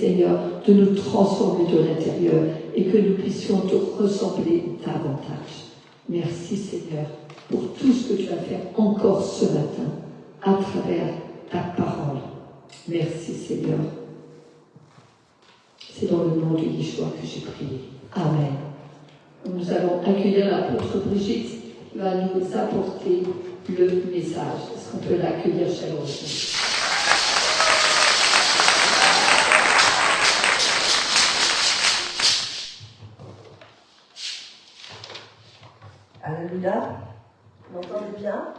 Seigneur, de nous transformer de l'intérieur et que nous puissions te ressembler davantage. Merci Seigneur pour tout ce que tu vas faire encore ce matin à travers ta parole. Merci Seigneur. C'est dans le nom de Yeshua que j'ai prié. Amen. Nous allons accueillir l'apôtre Brigitte qui va nous apporter le message. Est-ce qu'on peut l'accueillir chaleureusement? Alléluia. Vous m'entendez bien?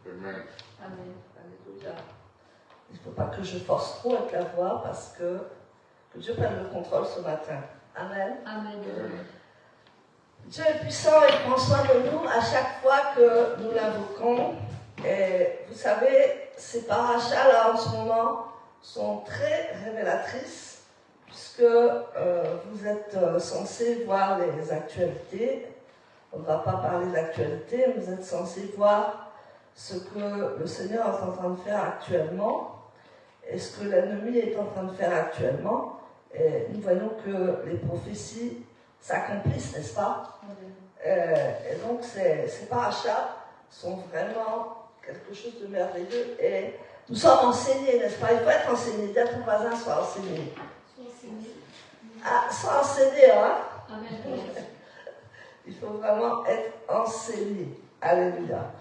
Amen. Amen. Alléluia. Il ne faut pas que je force trop avec la voix parce que Dieu prenne le contrôle ce matin. Amen. Amen. Dieu est puissant et prend soin de nous à chaque fois que nous l'invoquons. Et vous savez, ces parachas là en ce moment sont très révélatrices puisque vous êtes censés voir les actualités. On ne va pas parler d'actualité, mais vous êtes censés voir ce que le Seigneur est en train de faire actuellement et ce que l'ennemi est en train de faire actuellement. Et nous voyons que les prophéties s'accomplissent, n'est-ce pas? Et donc ces parachas sont vraiment quelque chose de merveilleux et nous sommes enseignés, n'est-ce pas? Il faut être enseigné. Dis à ton voisin, sois enseigné. Ah, sois enseigné, hein? Amen. Il faut vraiment être enseigné. Alléluia.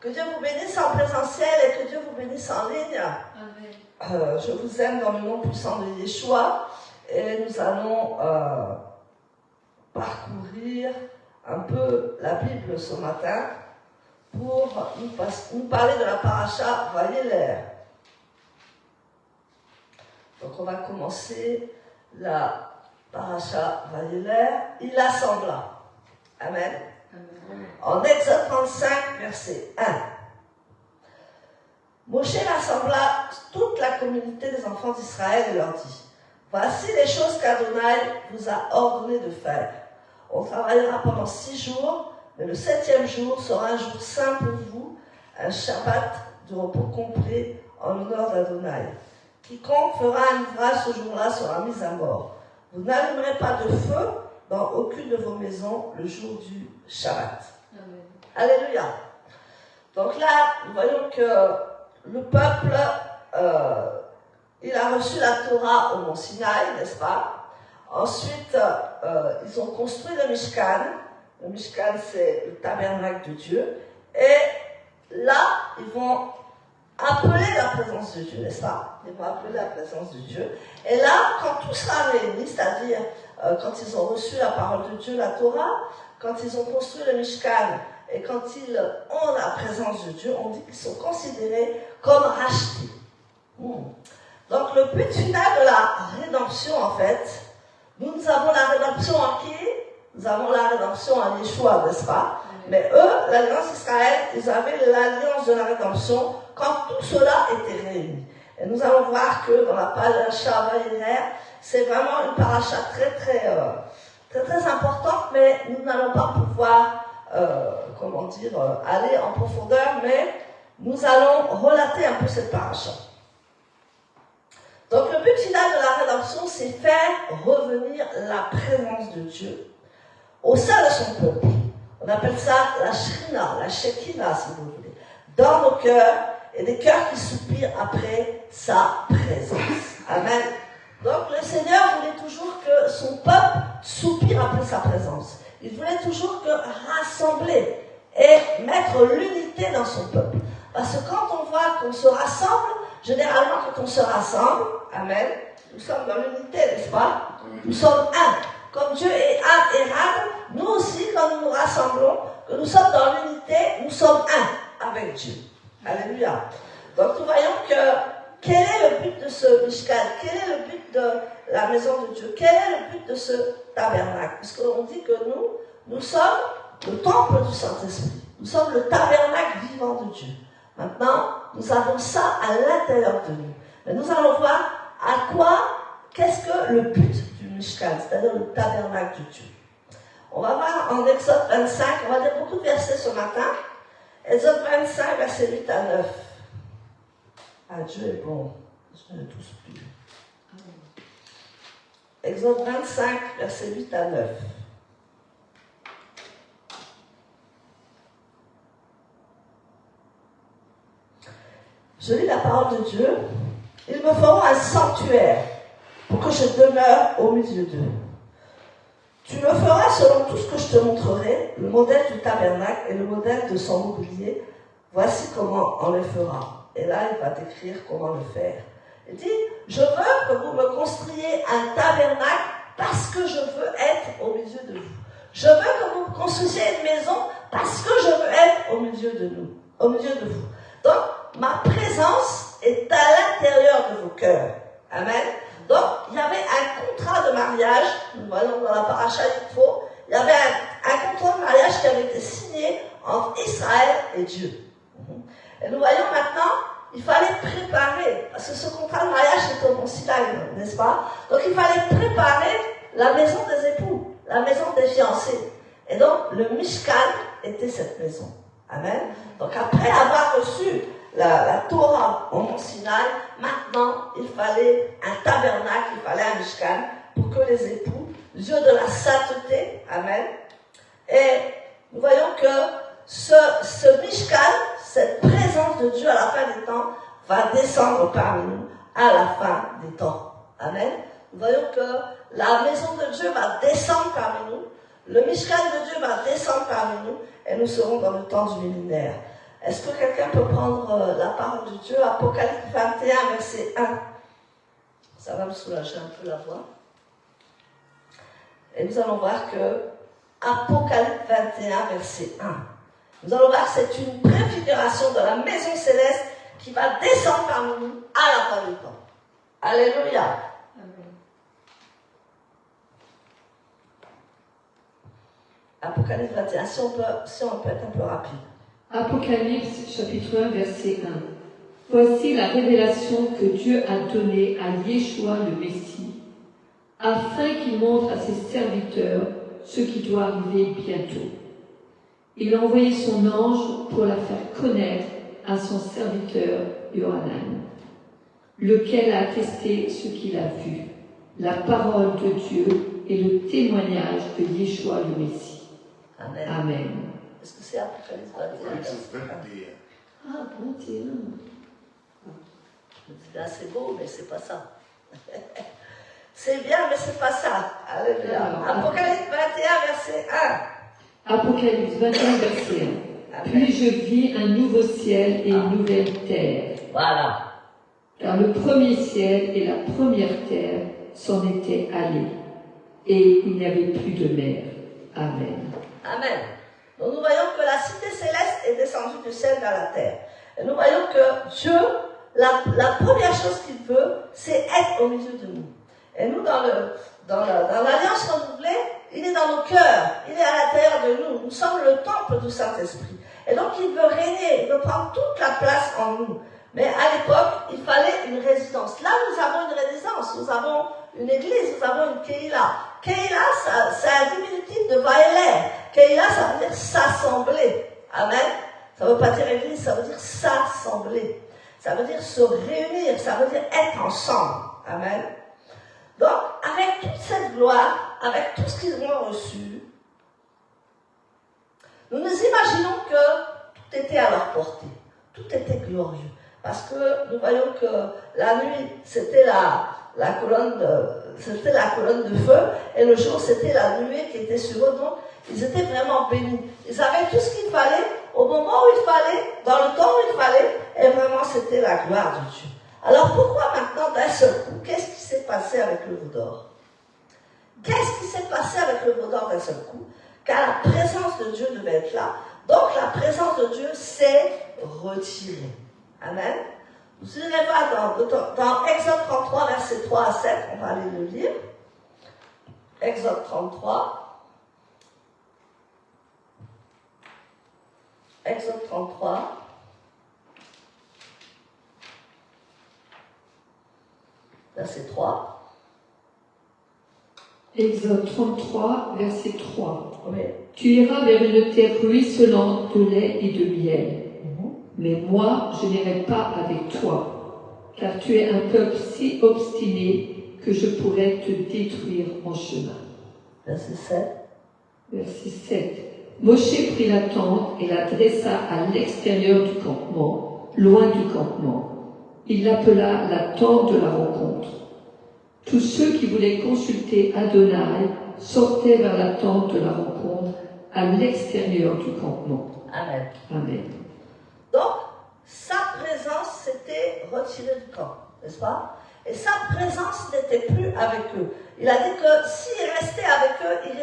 Que Dieu vous bénisse en présentiel et que Dieu vous bénisse en ligne. Amen. Je vous aime dans le nom puissant de Yeshua et nous allons parcourir un peu la Bible ce matin pour nous parler de la paracha Vayeler. Donc on va commencer la paracha Vayeler. Il assembla. Amen. Amen. En Exode 35, verset 1. Moshe rassembla toute la communauté des enfants d'Israël et leur dit: voici les choses qu'Adonai vous a ordonné de faire. On travaillera pendant 6 jours, mais le 7e jour sera un jour saint pour vous, un Shabbat de repos complet en l'honneur d'Adonai. Quiconque fera un ouvrage ce jour-là sera mis à mort. Vous n'allumerez pas de feu dans aucune de vos maisons le jour du Shabbat. Amen. Alléluia. Donc là, nous voyons que le peuple, il a reçu la Torah au mont Sinaï, n'est-ce pas? Ensuite, ils ont construit le Mishkan. Le Mishkan, c'est le tabernacle de Dieu. Et là, ils vont appeler la présence de Dieu, n'est-ce pas? Ils vont appeler la présence de Dieu. Et là, quand tout sera réuni, c'est-à-dire quand ils ont reçu la parole de Dieu, la Torah, quand ils ont construit le Mishkan, et quand ils ont la présence de Dieu, on dit qu'ils sont considérés comme rachetés. Donc le but final de la rédemption, en fait, nous avons la rédemption en qui? Nous avons la rédemption en Yeshua, n'est-ce pas? Mais eux, l'Alliance Israël, ils avaient l'alliance de la rédemption quand tout cela était réuni. Et nous allons voir que dans la paracha Vayeler, c'est vraiment une paracha très importante, mais nous n'allons pas pouvoir, aller en profondeur, mais nous allons relater un peu cette paracha. Donc le but final de la rédemption, c'est faire revenir la présence de Dieu au sein de son peuple. On appelle ça la Shrina, la Shekinah, si vous voulez, dans nos cœurs, et des cœurs qui soupirent après sa présence. Amen. Donc le Seigneur voulait toujours que son peuple soupire après sa présence. Il voulait toujours rassembler et mettre l'unité dans son peuple. Parce que quand on voit qu'on se rassemble, généralement quand on se rassemble, amen, nous sommes dans l'unité, n'est-ce pas? Nous sommes un. Comme Dieu est un et rad, nous aussi, quand nous nous rassemblons, que nous sommes dans l'unité, nous sommes un avec Dieu. Alléluia. Donc nous voyons que quel est le but de ce Mishkan? Quel est le but de la maison de Dieu? Quel est le but de ce tabernacle? Puisqu'on dit que nous sommes le temple du Saint-Esprit. Nous sommes le tabernacle vivant de Dieu. Maintenant, nous avons ça à l'intérieur de nous. Mais nous allons voir qu'est-ce que le but du Mishkan, c'est-à-dire le tabernacle de Dieu. On va voir en Exode 25, on va lire beaucoup de versets ce matin. Exode 25, versets 8 à 9. Ah, Dieu est bon. Je ne tous plus. Exode 25, versets 8 à 9. Je lis la parole de Dieu. Ils me feront un sanctuaire pour que je demeure au milieu d'eux. Tu le feras selon tout ce que je te montrerai, le modèle du tabernacle et le modèle de son mobilier. Voici comment on le fera. Et là, il va décrire comment le faire. Il dit, je veux que vous me construisiez un tabernacle parce que je veux être au milieu de vous. Je veux que vous construisiez une maison parce que je veux être au milieu de nous, au milieu de vous. Donc, ma présence est à l'intérieur de vos cœurs. Amen. Donc, il y avait un contrat de mariage, nous voyons dans la paracha Yitro, il y avait un contrat de mariage qui avait été signé entre Israël et Dieu. Et nous voyons maintenant, il fallait préparer, parce que ce contrat de mariage était au Mont Sinaï, n'est-ce pas? Donc, il fallait préparer la maison des époux, la maison des fiancés. Et donc, le Mishkan était cette maison. Amen. Donc, après avoir reçu la Torah au Mont Sinaï, maintenant, il fallait un tabernacle, il fallait un Mishkan pour que les époux, Dieu de la sainteté, amen. Et nous voyons que ce Mishkan, cette présence de Dieu à la fin des temps, va descendre parmi nous à la fin des temps. Amen. Nous voyons que la maison de Dieu va descendre parmi nous, le Mishkan de Dieu va descendre parmi nous, et nous serons dans le temps du millénaire. Est-ce que quelqu'un peut prendre la parole de Dieu, Apocalypse 21, verset 1? Ça va me soulager un peu la voix. Et nous allons voir que Apocalypse 21, verset 1. Nous allons voir que c'est une préfiguration de la maison céleste qui va descendre parmi nous à la fin du temps. Alléluia. Amen. Apocalypse 21, si on peut être un peu rapide. Apocalypse chapitre 1 verset 1. Voici la révélation que Dieu a donnée à Yeshua le Messie, afin qu'il montre à ses serviteurs ce qui doit arriver bientôt. Il a envoyé son ange pour la faire connaître à son serviteur Yohanan, lequel a attesté ce qu'il a vu, la parole de Dieu et le témoignage de Yeshua le Messie. Amen. Amen. Est-ce que c'est Apocalypse 21? Ah, 21. Là, c'est beau, mais c'est pas ça. C'est bien, mais c'est pas ça. Alléluia. Apocalypse 21, verset 1. Apocalypse 21, verset 1. Puis je vis un nouveau ciel et une nouvelle terre. Voilà. Car le premier ciel et la première terre s'en étaient allés, et il n'y avait plus de mer. Amen. Amen. Donc nous voyons que la cité céleste est descendue du ciel vers la terre. Et nous voyons que Dieu, la première chose qu'il veut, c'est être au milieu de nous. Et nous, dans l'Alliance renouvelée, il est dans nos cœurs, il est à l'intérieur de nous. Nous sommes le temple du Saint-Esprit. Et donc il veut régner, il veut prendre toute la place en nous. Mais à l'époque, il fallait une résidence. Là, nous avons une résidence, nous avons une église, nous avons une Keïla. Keïla, c'est un diminutif de Vaéler. Keïla, ça veut dire s'assembler. Amen. Ça ne veut pas dire église, ça veut dire s'assembler. Ça veut dire se réunir, ça veut dire être ensemble. Amen. Donc, avec toute cette gloire, avec tout ce qu'ils ont reçu, nous nous imaginons que tout était à leur portée. Tout était glorieux. Parce que nous voyons que la nuit, c'était la colonne de feu, et le jour, c'était la nuée qui était sur eux. Donc, ils étaient vraiment bénis. Ils avaient tout ce qu'il fallait, au moment où il fallait, dans le temps où il fallait, et vraiment, c'était la gloire de Dieu. Alors, pourquoi maintenant, d'un seul coup, qu'est-ce qui s'est passé avec le veau d'or? Qu'est-ce qui s'est passé avec le veau d'or d'un seul coup? Car la présence de Dieu devait être là. Donc, la présence de Dieu s'est retirée. Amen. Vous irez voir dans Exode 33, versets 3 à 7, on va aller le lire. Exode 33. Exode 33. Verset 3. Exode 33, verset 3. Oui. Tu iras vers une terre ruisselante de lait et de miel. Mais moi, je n'irai pas avec toi. car tu es un peuple si obstiné que je pourrais te détruire en chemin. Verset 7. Verset 7. Moshe prit la tente et la dressa à l'extérieur du campement, loin du campement. Il l'appela la tente de la rencontre. Tous ceux qui voulaient consulter Adonai sortaient vers la tente de la rencontre à l'extérieur du campement. Amen. Amen. Donc, sa présence s'était retirée du camp, n'est-ce pas? Et sa présence n'était plus avec eux. Il a dit que s'il restait avec eux, il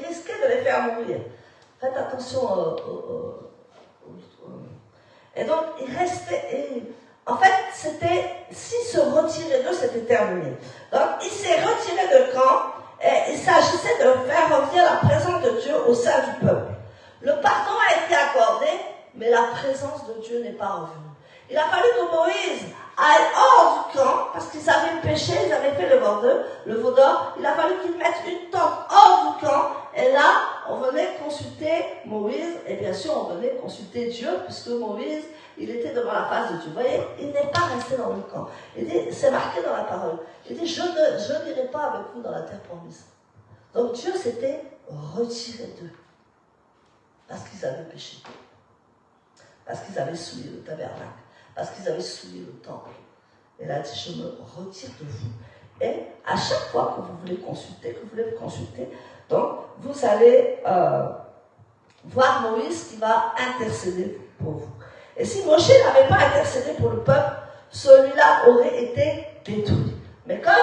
risquait de les faire mourir. Faites attention et donc, il restait... En fait, s'il se retirait d'eux, c'était terminé. Donc, il s'est retiré de camp et il s'agissait de faire revenir la présence de Dieu au sein du peuple. Le pardon a été accordé, mais la présence de Dieu n'est pas revenue. Il a fallu que Moïse aille hors du camp, parce qu'ils avaient péché, ils avaient fait le veau d'or. Il a fallu qu'ils mettent une tente hors du camp, et là, on venait consulter Moïse, et bien sûr, on venait consulter Dieu, puisque Moïse, il était devant la face de Dieu. Vous voyez, il n'est pas resté dans le camp. Il dit, c'est marqué dans la parole, il dit, je n'irai pas avec vous dans la terre promise. Donc Dieu s'était retiré d'eux, parce qu'ils avaient péché, parce qu'ils avaient souillé le tabernacle, parce qu'ils avaient souillé le temple. Et là, il dit, je me retire de vous. Et à chaque fois que vous voulez consulter, donc vous allez voir Moïse qui va intercéder pour vous. Et si Moshe n'avait pas intercédé pour le peuple, celui-là aurait été détruit. Mais comme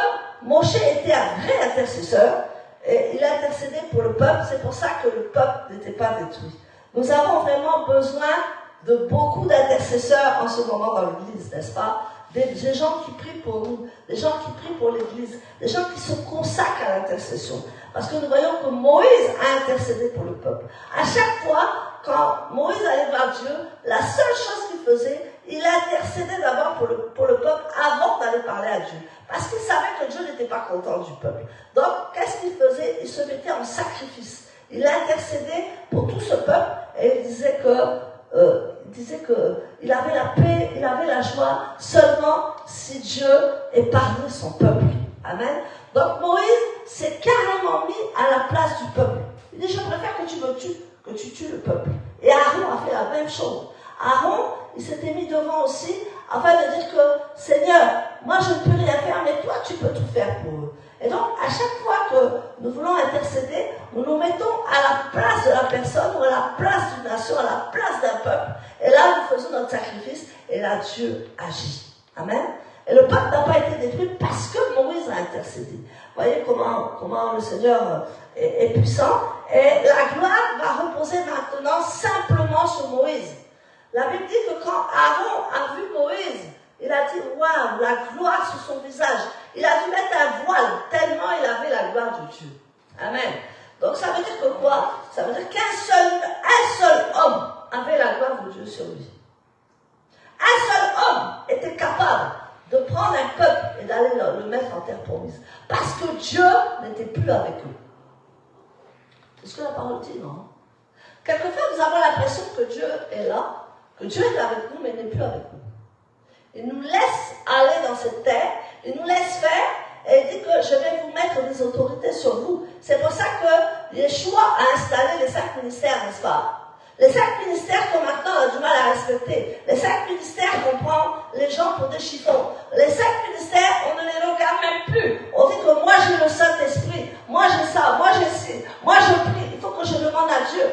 Moshe était un vrai intercesseur, et il a intercédé pour le peuple, c'est pour ça que le peuple n'était pas détruit. Nous avons vraiment besoin de beaucoup d'intercesseurs en ce moment dans l'Église, n'est-ce pas? Des gens qui prient pour nous, des gens qui prient pour l'Église, des gens qui se consacrent à l'intercession. Parce que nous voyons que Moïse a intercédé pour le peuple. À chaque fois, quand Moïse allait voir Dieu, la seule chose qu'il faisait, il intercédait d'abord pour le peuple avant d'aller parler à Dieu. Parce qu'il savait que Dieu n'était pas content du peuple. Donc, qu'est-ce qu'il faisait? Il se mettait en sacrifice. Il intercédait pour tout ce peuple et il disait qu'il avait la paix, il avait la joie seulement si Dieu épargnait son peuple. Amen. Donc Moïse s'est carrément mis à la place du peuple. Il dit, je préfère que tu me tues, que tu tues le peuple. Et Aaron a fait la même chose. Aaron, il s'était mis devant aussi afin de dire que, Seigneur, moi je ne peux rien faire, mais toi tu peux tout faire pour eux. Et donc, à chaque fois que nous voulons intercéder, nous nous mettons à la place de la personne ou à la place d'une nation, à la place d'un peuple. Et là, nous faisons notre sacrifice et là, Dieu agit. Amen. Et le peuple n'a pas été détruit parce que Moïse a intercédé. Vous voyez comment le Seigneur est puissant. Et la gloire va reposer maintenant simplement sur Moïse. La Bible dit que quand Aaron a vu Moïse, il a dit, waouh, la gloire sur son visage. Il a dû mettre un voile tellement il avait la gloire de Dieu. Amen. Donc ça veut dire que quoi? Ça veut dire qu'un seul homme avait la gloire de Dieu sur lui. Un seul homme était capable de prendre un peuple et d'aller le mettre en terre promise. Parce que Dieu n'était plus avec eux. C'est ce que la parole dit, non? Quelquefois, nous avons l'impression que Dieu est là, que Dieu est avec nous, mais il n'est plus avec nous. Il nous laisse aller dans cette terre, il nous laisse faire, et il dit que je vais vous mettre des autorités sur vous. C'est pour ça que Yeshua a installé les 5 ministères, n'est-ce pas? Les 5 ministères que maintenant on a du mal à respecter. Les 5 ministères qu'on prend les gens pour des chiffons. Les 5 ministères, on ne les regarde même plus. On dit que moi j'ai le Saint-Esprit, moi j'ai ça, moi j'ai ci, moi je prie, il faut que je demande à Dieu.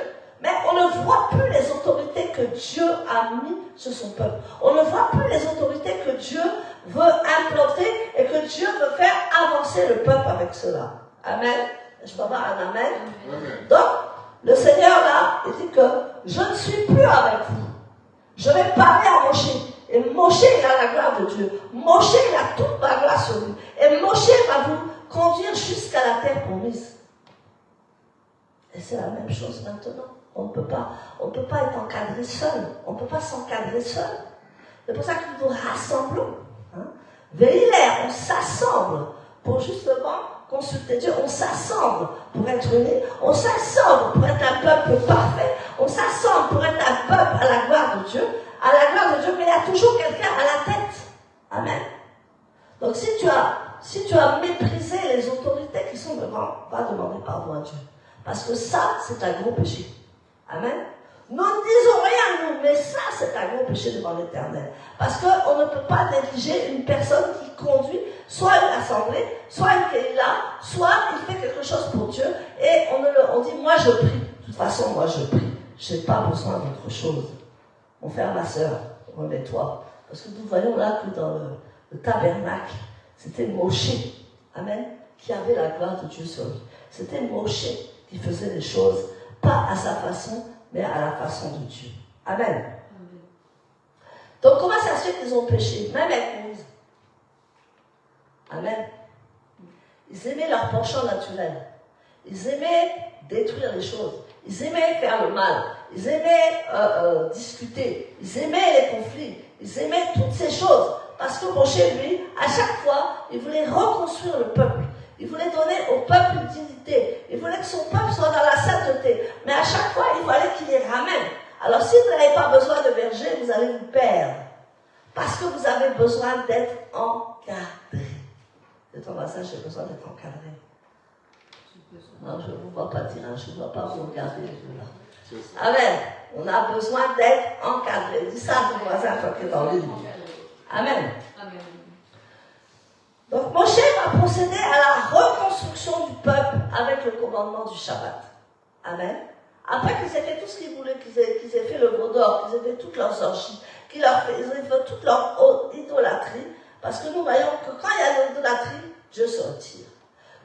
Mais on ne voit plus les autorités que Dieu a mis sur son peuple. On ne voit plus les autorités que Dieu veut implanter et que Dieu veut faire avancer le peuple avec cela. Amen. Je peux avoir un amen. Amen. Donc, le Seigneur là, il dit que je ne suis plus avec vous. Je vais parler à Moshe. Et Moshe, il a la gloire de Dieu. Moshe, il a toute ma gloire sur lui. Et Moshe va vous conduire jusqu'à la terre promise. Et c'est la même chose maintenant. On ne peut pas être encadré seul. On ne peut pas s'encadrer seul. C'est pour ça que nous nous rassemblons. Véhilaire, on s'assemble pour justement consulter Dieu. On s'assemble pour être unis. On s'assemble pour être un peuple parfait. On s'assemble pour être un peuple à la gloire de Dieu. À la gloire de Dieu, mais il y a toujours quelqu'un à la tête. Amen. Donc si tu as méprisé les autorités qui sont devant, va demander pardon à Dieu. Parce que ça, c'est un gros péché. Amen. Nous ne disons rien, nous, mais ça, c'est un gros péché devant l'Éternel. Parce qu'on ne peut pas négliger une personne qui conduit soit une assemblée, soit une kéila, soit il fait quelque chose pour Dieu, et on dit, moi je prie. De toute façon, moi je prie. Je n'ai pas besoin d'autre chose. Mon frère, ma soeur, remets-toi. Parce que nous voyons là que dans le tabernacle, c'était Moshe, amen, qui avait la gloire de Dieu sur lui. C'était Moshe qui faisait les choses, pas à sa façon, mais à la façon de Dieu. Amen. Amen. Donc comment ça se fait qu'ils ont péché, même avec Moïse? Amen. Ils aimaient leur penchant naturel. Ils aimaient détruire les choses. Ils aimaient faire le mal. Ils aimaient discuter. Ils aimaient les conflits. Ils aimaient toutes ces choses. Parce que Moshe, lui, à chaque fois, il voulait reconstruire le peuple. Il voulait donner au peuple une dignité. Il voulait que son peuple soit dans la sainteté. Mais à chaque fois, il fallait qu'il les ramène. Alors si vous n'avez pas besoin de berger, vous allez vous perdre. Parce que vous avez besoin d'être encadré. De ton passage, j'ai besoin d'être encadré. Non, je ne vous vois pas dire, je ne vois pas vous regarder. Amen. On a besoin d'être encadré. Dis ça à ton voisin, toi qui es dans l'île. Amen. Amen. Donc Moshe va procéder à la reconstruction du peuple avec le commandement du Shabbat. Amen. Après qu'ils aient fait tout ce qu'ils voulaient, qu'ils aient fait le veau d'or, qu'ils aient fait toutes leurs orgies, qu'ils aient fait toute leur idolâtrie, parce que nous voyons que quand il y a l'idolâtrie, Dieu se retire.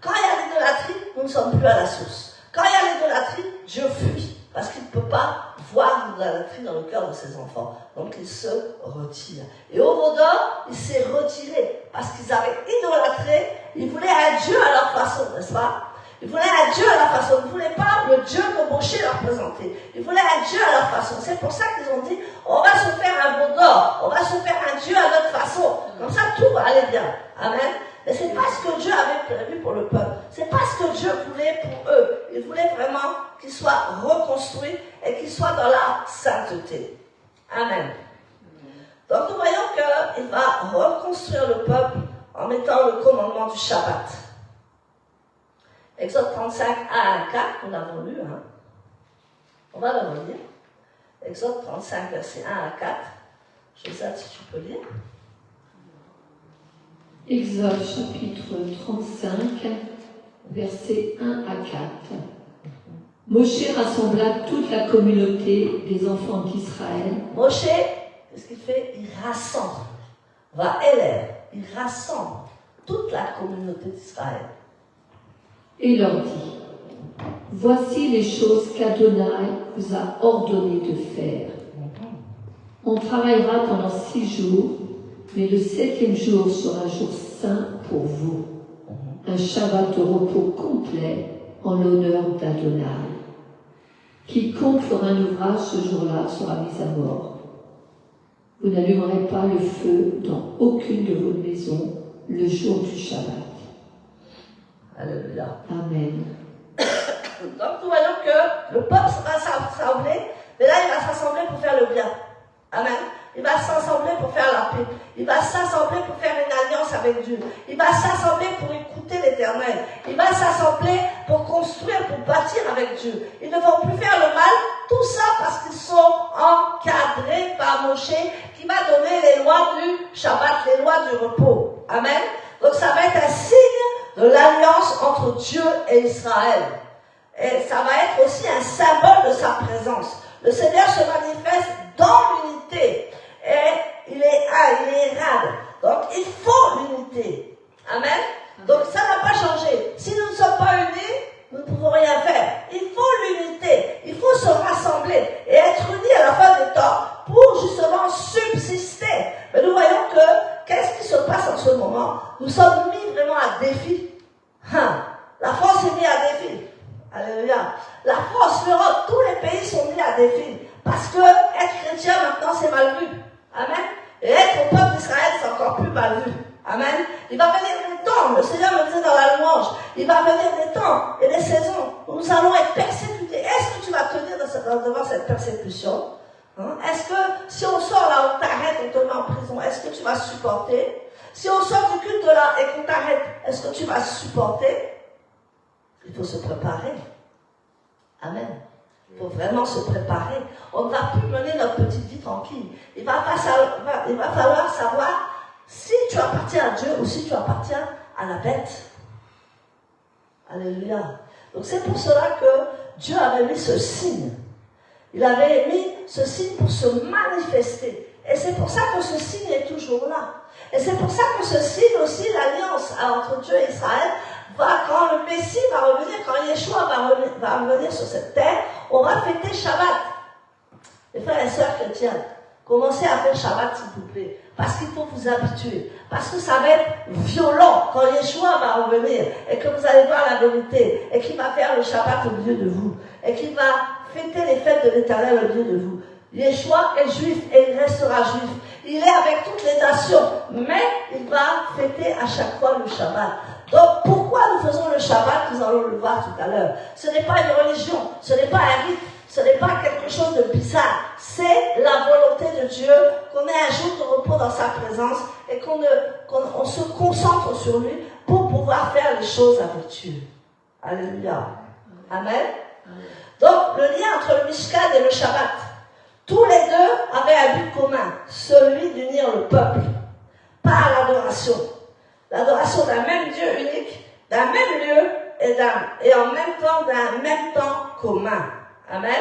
Quand il y a l'idolâtrie, nous ne sommes plus à la source. Quand il y a l'idolâtrie, Dieu fuit, parce qu'il ne peut pas voir l'idolâtrie dans le cœur de ses enfants. Donc il se retire. Et au veau d'or, il s'est retiré, parce qu'ils avaient idolâtré, ils voulaient un Dieu à leur façon, n'est-ce pas? Ils voulaient un Dieu à leur façon. Ils ne voulaient pas le Dieu que Moshe leur présentait. Ils voulaient un Dieu à leur façon. C'est pour ça qu'ils ont dit, on va se faire un veau d'or. On va se faire un Dieu à notre façon. Comme ça, tout va aller bien. Amen. Mais ce n'est pas ce que Dieu avait prévu pour le peuple. Ce n'est pas ce que Dieu voulait pour eux. Il voulait vraiment qu'ils soient reconstruits et qu'ils soient dans la sainteté. Amen. Donc nous voyons qu'il va reconstruire le peuple en mettant le commandement du Shabbat. Exode 35, 1 à 4, nous l'avons lu. Hein. On va le relire. Exode 35, versets 1 à 4. Josette, si tu peux lire. Exode chapitre 35, versets 1 à 4. Moshe rassembla toute la communauté des enfants d'Israël. Moshe, qu'est-ce qu'il fait? Il rassemble. Va Éler, il rassemble toute la communauté d'Israël. Et leur dit, voici les choses qu'Adonai vous a ordonné de faire. On travaillera pendant 6 jours, mais le 7e jour sera un jour saint pour vous. Un Shabbat de repos complet en l'honneur d'Adonai. Quiconque fera un ouvrage ce jour-là sera mis à mort. Vous n'allumerez pas le feu dans aucune de vos maisons le jour du Shabbat. Alléluia. Amen. Donc nous voyons que le peuple va s'assembler, mais là il va s'assembler pour faire le bien. Amen. Il va s'assembler pour faire la paix. Il va s'assembler pour faire une alliance avec Dieu. Il va s'assembler pour écouter l'Éternel. Il va s'assembler pour construire, pour bâtir avec Dieu. Ils ne vont plus faire le mal. Tout ça parce qu'ils sont encadrés par Moshe qui va donner les lois du Shabbat, les lois du repos. Amen. Donc ça va être un signe de l'alliance entre Dieu et Israël. Et ça va être aussi un symbole de sa présence. Le Seigneur se manifeste dans l'unité. Et il est un, il est rad. Donc il faut l'unité. Amen. Donc ça n'a pas changé. Si nous ne sommes pas unis, nous ne pouvons rien faire. Il faut l'unité. Il faut se rassembler et être unis à la fin des temps pour justement subsister. Mais nous voyons que qu'est-ce qui se passe en ce moment? Nous sommes mis vraiment à défi. La France est mise à défi. Alléluia. La France, l'Europe, tous les pays sont mis à défi. Parce que être chrétien maintenant c'est mal vu. Amen. Et être au peuple d'Israël c'est encore plus mal vu. Amen. Il va venir des temps, le Seigneur me disait dans la louange, il va venir des temps et des saisons où nous allons être persécutés. Est-ce que tu vas tenir devant cette persécution? Est-ce que si on sort là, on t'arrête, on te met en prison, est-ce que tu vas supporter? Si on sort du culte là et qu'on t'arrête, est-ce que tu vas supporter? Il faut se préparer. Amen. Il faut vraiment se préparer. On ne va plus mener notre petite vie tranquille. Il va falloir savoir si tu appartiens à Dieu ou si tu appartiens à la bête. Alléluia. Donc c'est pour cela que Dieu avait mis ce signe. Il avait mis ce signe pour se manifester. Et c'est pour ça que ce signe est toujours là. Et c'est pour ça que ce signe aussi, l'alliance entre Dieu et Israël, quand le Messie va revenir, quand Yeshua va revenir sur cette terre, on va fêter Shabbat. Les frères et sœurs chrétiens, commencez à faire Shabbat s'il vous plaît. Parce qu'il faut vous habituer. Parce que ça va être violent quand Yeshua va revenir et que vous allez voir la vérité et qu'il va faire le Shabbat au milieu de vous et qu'il va fêter les fêtes de l'Éternel au milieu de vous. Yeshua est juif et il restera juif. Il est avec toutes les nations, mais il va fêter à chaque fois le Shabbat. Donc pourquoi nous faisons le Shabbat? Nous allons le voir tout à l'heure. Ce n'est pas une religion, ce n'est pas un rite, ce n'est pas quelque chose de bizarre. C'est la volonté de Dieu qu'on ait un jour de repos dans sa présence et qu'on se concentre sur lui pour pouvoir faire les choses avec Dieu. Alléluia. Amen. Donc le lien entre le Mishkan et le Shabbat. Tous les deux avaient un but commun, celui d'unir le peuple par l'adoration. L'adoration d'un même Dieu unique, d'un même lieu et en même temps d'un même temps commun. Amen.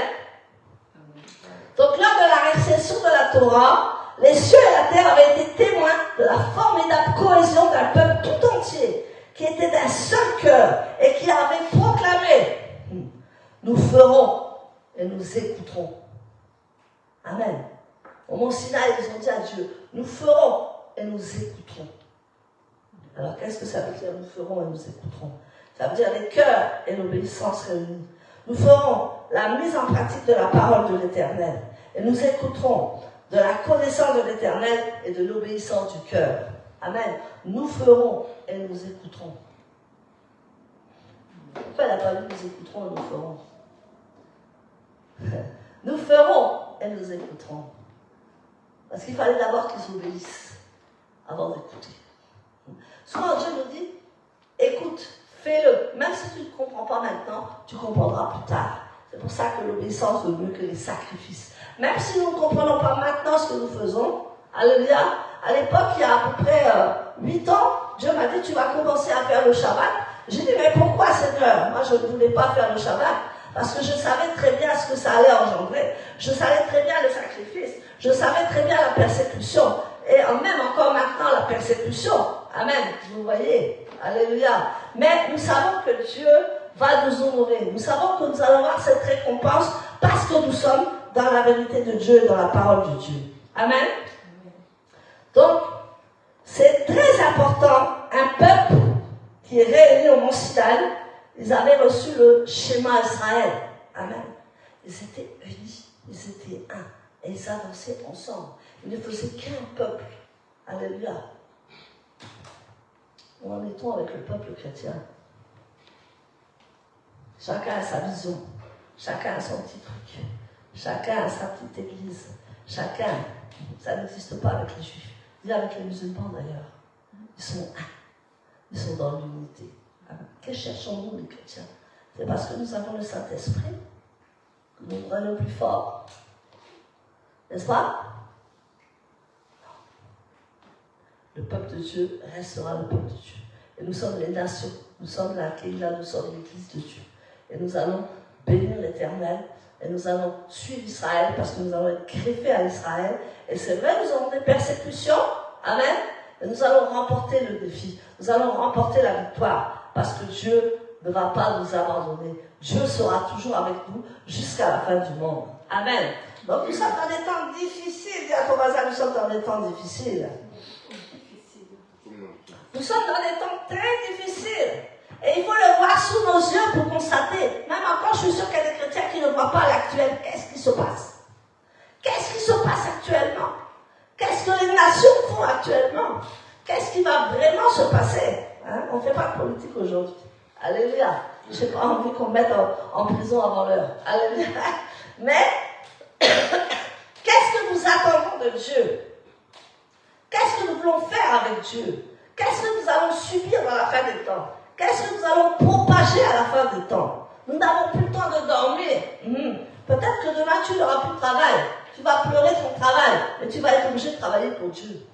Donc lors de la réception de la Torah, les cieux et la terre avaient été témoins de la formidable cohésion d'un peuple tout entier, qui était d'un seul cœur et qui avait proclamé « Nous ferons et nous écouterons ». Amen. Au mont Sinaï, ils ont dit à Dieu, nous ferons et nous écouterons. Alors qu'est-ce que ça veut dire, nous ferons et nous écouterons? Ça veut dire les cœurs et l'obéissance réunis. Nous ferons la mise en pratique de la parole de l'Éternel et nous écouterons de la connaissance de l'Éternel et de l'obéissance du cœur. Amen. Nous ferons et nous écouterons. Pourquoi il n'a pas dit nous écouterons et nous ferons? Nous ferons et nous écouterons. Parce qu'il fallait d'abord qu'ils obéissent avant d'écouter. Souvent Dieu nous dit, écoute, fais-le. Même si tu ne comprends pas maintenant, tu comprendras plus tard. C'est pour ça que l'obéissance vaut mieux que les sacrifices. Même si nous ne comprenons pas maintenant ce que nous faisons, alléluia, à l'époque, il y a à peu près 8 ans, Dieu m'a dit, tu vas commencer à faire le Shabbat. J'ai dit, mais pourquoi Seigneur? Moi, je ne voulais pas faire le Shabbat. Parce que je savais très bien ce que ça allait engendrer. Je savais très bien le sacrifice. Je savais très bien la persécution. Et même encore maintenant, la persécution. Amen. Vous voyez. Alléluia. Mais nous savons que Dieu va nous honorer. Nous savons que nous allons avoir cette récompense parce que nous sommes dans la vérité de Dieu et dans la parole de Dieu. Amen. Donc, c'est très important. Un peuple qui est réuni au mont Sinaï, ils avaient reçu le schéma Israël. Amen. Ils étaient unis. Ils étaient un. Et ils avançaient ensemble. Ils ne faisaient qu'un peuple. Alléluia. Où en est-on avec le peuple chrétien? Chacun a sa vision. Chacun a son petit truc. Chacun a sa petite église. Chacun. Ça n'existe pas avec les juifs. Ni avec les musulmans d'ailleurs. Ils sont un. Ils sont dans l'unité. Que cherchons-nous les chrétiens? C'est parce que nous avons le Saint-Esprit que nous allons plus fort. N'est-ce pas? Le peuple de Dieu restera le peuple de Dieu. Et nous sommes les nations. Nous sommes la Kéila, nous sommes l'église de Dieu. Et nous allons bénir l'Éternel. Et nous allons suivre Israël parce que nous allons être greffés à Israël. Et c'est vrai, nous avons des persécutions. Amen. Et nous allons remporter le défi. Nous allons remporter la victoire. Parce que Dieu ne va pas nous abandonner. Dieu sera toujours avec nous jusqu'à la fin du monde. Amen. Donc nous sommes dans des temps difficiles. Dis à ton voisin, nous sommes dans des temps difficiles. Nous sommes dans des temps très difficiles. Et il faut le voir sous nos yeux pour constater. Même encore, je suis sûre qu'il y a des chrétiens qui ne voient pas l'actuel. Qu'est-ce qui se passe? Qu'est-ce qui se passe actuellement? Qu'est-ce que les nations font actuellement? Qu'est-ce qui va vraiment se passer? Hein? On ne fait pas de politique aujourd'hui. Alléluia. Je n'ai pas envie qu'on mette en prison avant l'heure. Alléluia. Mais, qu'est-ce que nous attendons de Dieu? Qu'est-ce que nous voulons faire avec Dieu? Qu'est-ce que nous allons subir dans la fin des temps? Qu'est-ce que nous allons propager à la fin des temps? Nous n'avons plus le temps de dormir. Peut-être que demain, tu n'auras plus de travail. Tu vas pleurer ton travail, mais tu vas être obligé de travailler pour Dieu.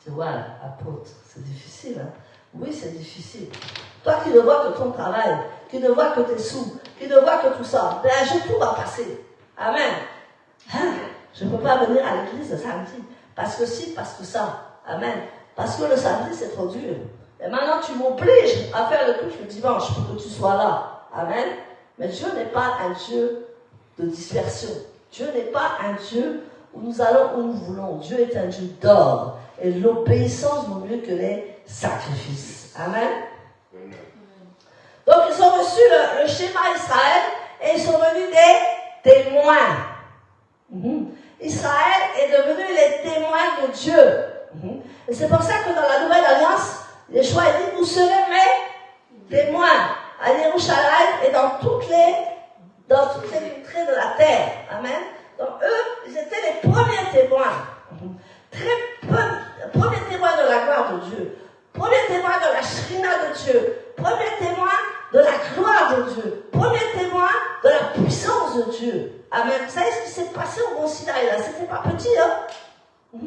Tu vois, apôtre, c'est difficile. Hein? Oui, c'est difficile. Toi qui ne vois que ton travail, qui ne vois que tes sous, qui ne vois que tout ça, ben, un jour, tout va passer. Amen. Hein? Je ne peux pas venir à l'église le samedi. Parce que si, parce que ça. Amen. Parce que le samedi, c'est trop dur. Et maintenant, tu m'obliges à faire le culte le dimanche pour que tu sois là. Amen. Mais Dieu n'est pas un Dieu de dispersion. Dieu n'est pas un Dieu où nous allons où nous voulons. Dieu est un Dieu d'ordre. Et l'obéissance vaut mieux que les sacrifices. Amen. Donc, ils ont reçu le schéma Israël et ils sont devenus des témoins. Israël est devenu les témoins de Dieu. Et c'est pour ça que dans la Nouvelle Alliance, Yeshua dit, vous serez mes témoins à Jérusalem et dans toutes les contrées de la terre. Amen. Donc eux, ils étaient les premiers témoins. Premiers témoins de la gloire de Dieu. Premiers témoins de la shrina de Dieu. Premiers témoins de la gloire de Dieu. Premiers témoins de la puissance de Dieu. Amen. Vous savez ce qui s'est passé au Mont Sinaï là? C'était pas petit, hein?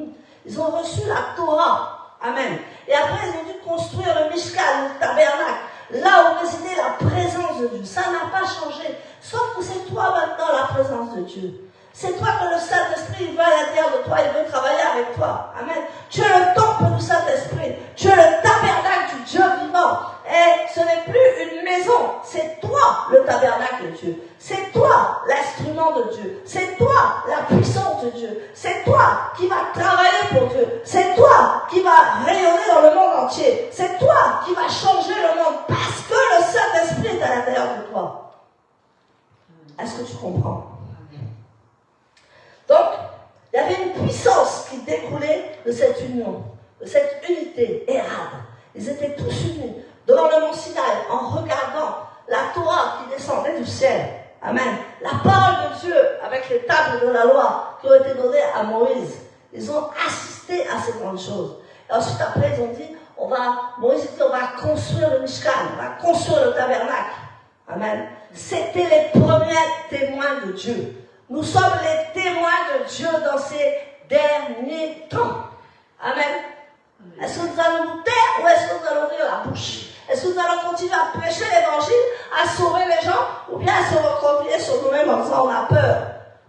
Ils ont reçu la Torah. Amen. Et après, ils ont dû construire le Mishkan, le tabernacle. Là où résidait la présence de Dieu. Ça n'a pas changé. Sauf que c'est toi maintenant la présence de Dieu. C'est toi que le Saint-Esprit veut à l'intérieur de toi, il veut travailler avec toi. Amen. Tu es le temple du Saint-Esprit. Tu es le tabernacle du Dieu vivant. Et ce n'est plus une maison. C'est toi le tabernacle de Dieu. C'est toi l'instrument de Dieu. C'est toi la puissance de Dieu. C'est toi qui vas travailler pour Dieu. C'est toi qui vas rayonner dans le monde entier. C'est toi qui vas changer le monde parce que le Saint-Esprit est à l'intérieur de toi. Est-ce que tu comprends? Donc, il y avait une puissance qui découlait de cette union, de cette unité érable. Ils étaient tous unis devant le mont Sinaï en regardant la Torah qui descendait du ciel. Amen. La parole de Dieu avec les tables de la loi qui ont été données à Moïse. Ils ont assisté à ces grandes choses. Et ensuite, après, ils ont dit, Moïse dit, on va construire le Mishkan, on va construire le tabernacle. Amen. C'était les premiers témoins de Dieu. Nous sommes les témoins de Dieu dans ces derniers temps. Amen. Est-ce que nous allons nous taire ou est-ce que nous allons ouvrir la bouche? Est-ce que nous allons continuer à prêcher l'évangile, à sauver les gens, ou bien à se recroqueviller sur nous-mêmes en disant on a peur?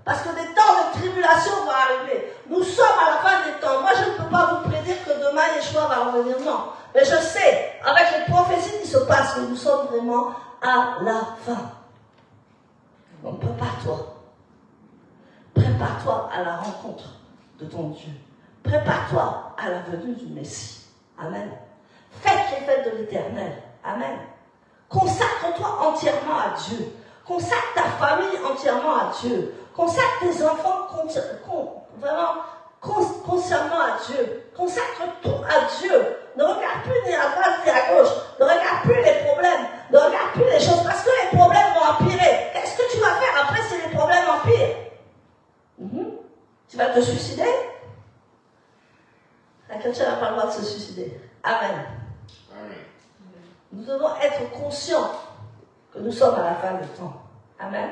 Parce que des temps de tribulation vont arriver. Nous sommes à la fin des temps. Moi, je ne peux pas vous prédire que demain Yeshua va revenir. Non. Mais je sais, avec les prophéties qui se passent, que nous sommes vraiment à la fin. Donc prépare-toi. Prépare-toi à la rencontre de ton Dieu. Prépare-toi à la venue du Messie. Amen. Faites les fêtes de l'Éternel. Amen. Consacre-toi entièrement à Dieu. Consacre ta famille entièrement à Dieu. Consacre tes enfants vraiment consciemment à Dieu. Consacre tout à Dieu. Ne regarde plus ni à droite ni à gauche. Ne regarde plus les problèmes. Ne regarde plus les choses parce que les problèmes vont empirer. Qu'est-ce que tu vas faire après si les problèmes empirent? Tu vas te suicider? La chrétienne n'a pas le droit de se suicider. Amen. Amen. Nous devons être conscients que nous sommes à la fin du temps. Amen.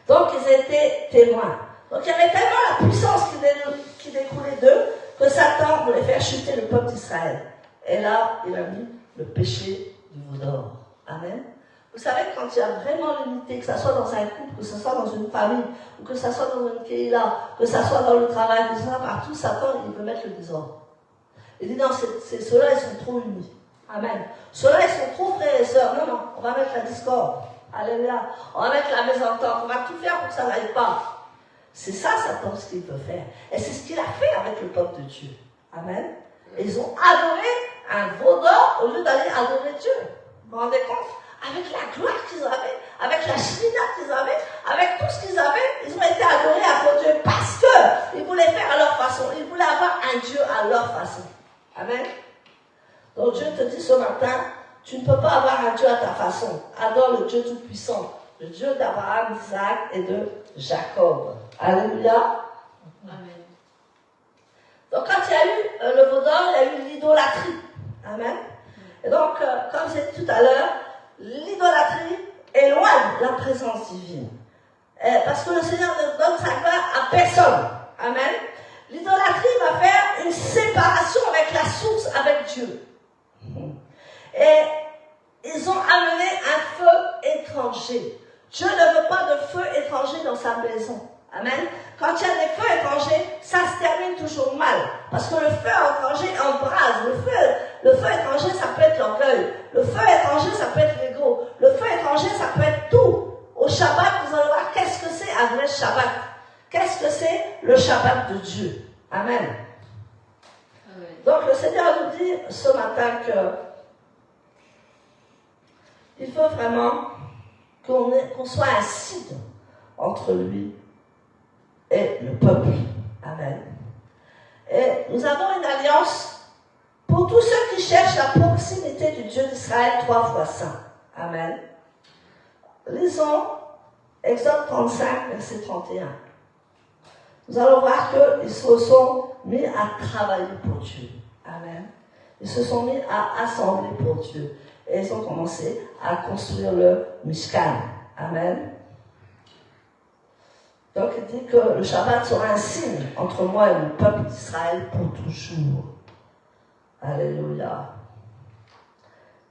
Donc, ils étaient témoins. Donc, il y avait tellement la puissance qui découlait d'eux que Satan voulait faire chuter le peuple d'Israël. Et là, il a mis le péché du veau d'or. Amen. Vous savez, quand il y a vraiment l'unité, que ce soit dans un couple, que ce soit dans une famille, ou que ce soit dans une kéila, que ce soit dans le travail, que ce soit partout, Satan, il veut mettre le désordre. Il dit non, ceux-là, ils sont trop unis. Amen. Ceux-là, ils sont trop frères et sœurs. Non, non, on va mettre la discorde. Alléluia. On va mettre la mésentente. On va tout faire pour que ça n'aille pas. C'est ça, Satan, ce qu'il veut faire. Et c'est ce qu'il a fait avec le peuple de Dieu. Amen. Et ils ont adoré un veau d'or au lieu d'aller adorer Dieu. Vous vous rendez compte? Avec la gloire qu'ils avaient, avec la shrina qu'ils avaient, avec tout ce qu'ils avaient, ils ont été adorés à faux Dieu parce qu'ils voulaient faire à leur façon. Ils voulaient avoir un Dieu à leur façon. Amen. Donc Dieu te dit ce matin, tu ne peux pas avoir un Dieu à ta façon. Adore le Dieu Tout-Puissant, le Dieu d'Abraham, d'Isaac et de Jacob. Alléluia. Amen. Donc quand il y a eu le veau d'or, il y a eu l'idolâtrie. Amen. Et donc, comme j'ai dit tout à l'heure, l'idolâtrie éloigne la présence divine. Parce que le Seigneur ne donne sa gloire à personne. Amen. L'idolâtrie va faire une séparation avec la source, avec Dieu. Et ils ont amené un feu étranger. Dieu ne veut pas de feu étranger dans sa maison. Amen. Quand il y a des feux étrangers, ça se termine toujours mal. Parce que le feu étranger embrase. Le feu étranger, ça peut être l'orgueil. Le feu étranger, ça peut être l'ego. Le feu étranger, ça peut être tout. Au Shabbat, vous allez voir qu'est-ce que c'est un vrai Shabbat. Qu'est-ce que c'est le Shabbat de Dieu. Amen. Amen. Donc le Seigneur nous dit ce matin que il faut vraiment qu'on soit un signe entre lui et le peuple. Amen. Et nous avons une alliance pour tous ceux qui cherchent la proximité du Dieu d'Israël 3 fois saint. Amen. Lisons Exode 35, verset 31. Nous allons voir qu'ils se sont mis à travailler pour Dieu. Amen. Ils se sont mis à assembler pour Dieu. Et ils ont commencé à construire le Mishkan. Amen. Donc il dit que le Shabbat sera un signe entre moi et le peuple d'Israël pour toujours. Alléluia.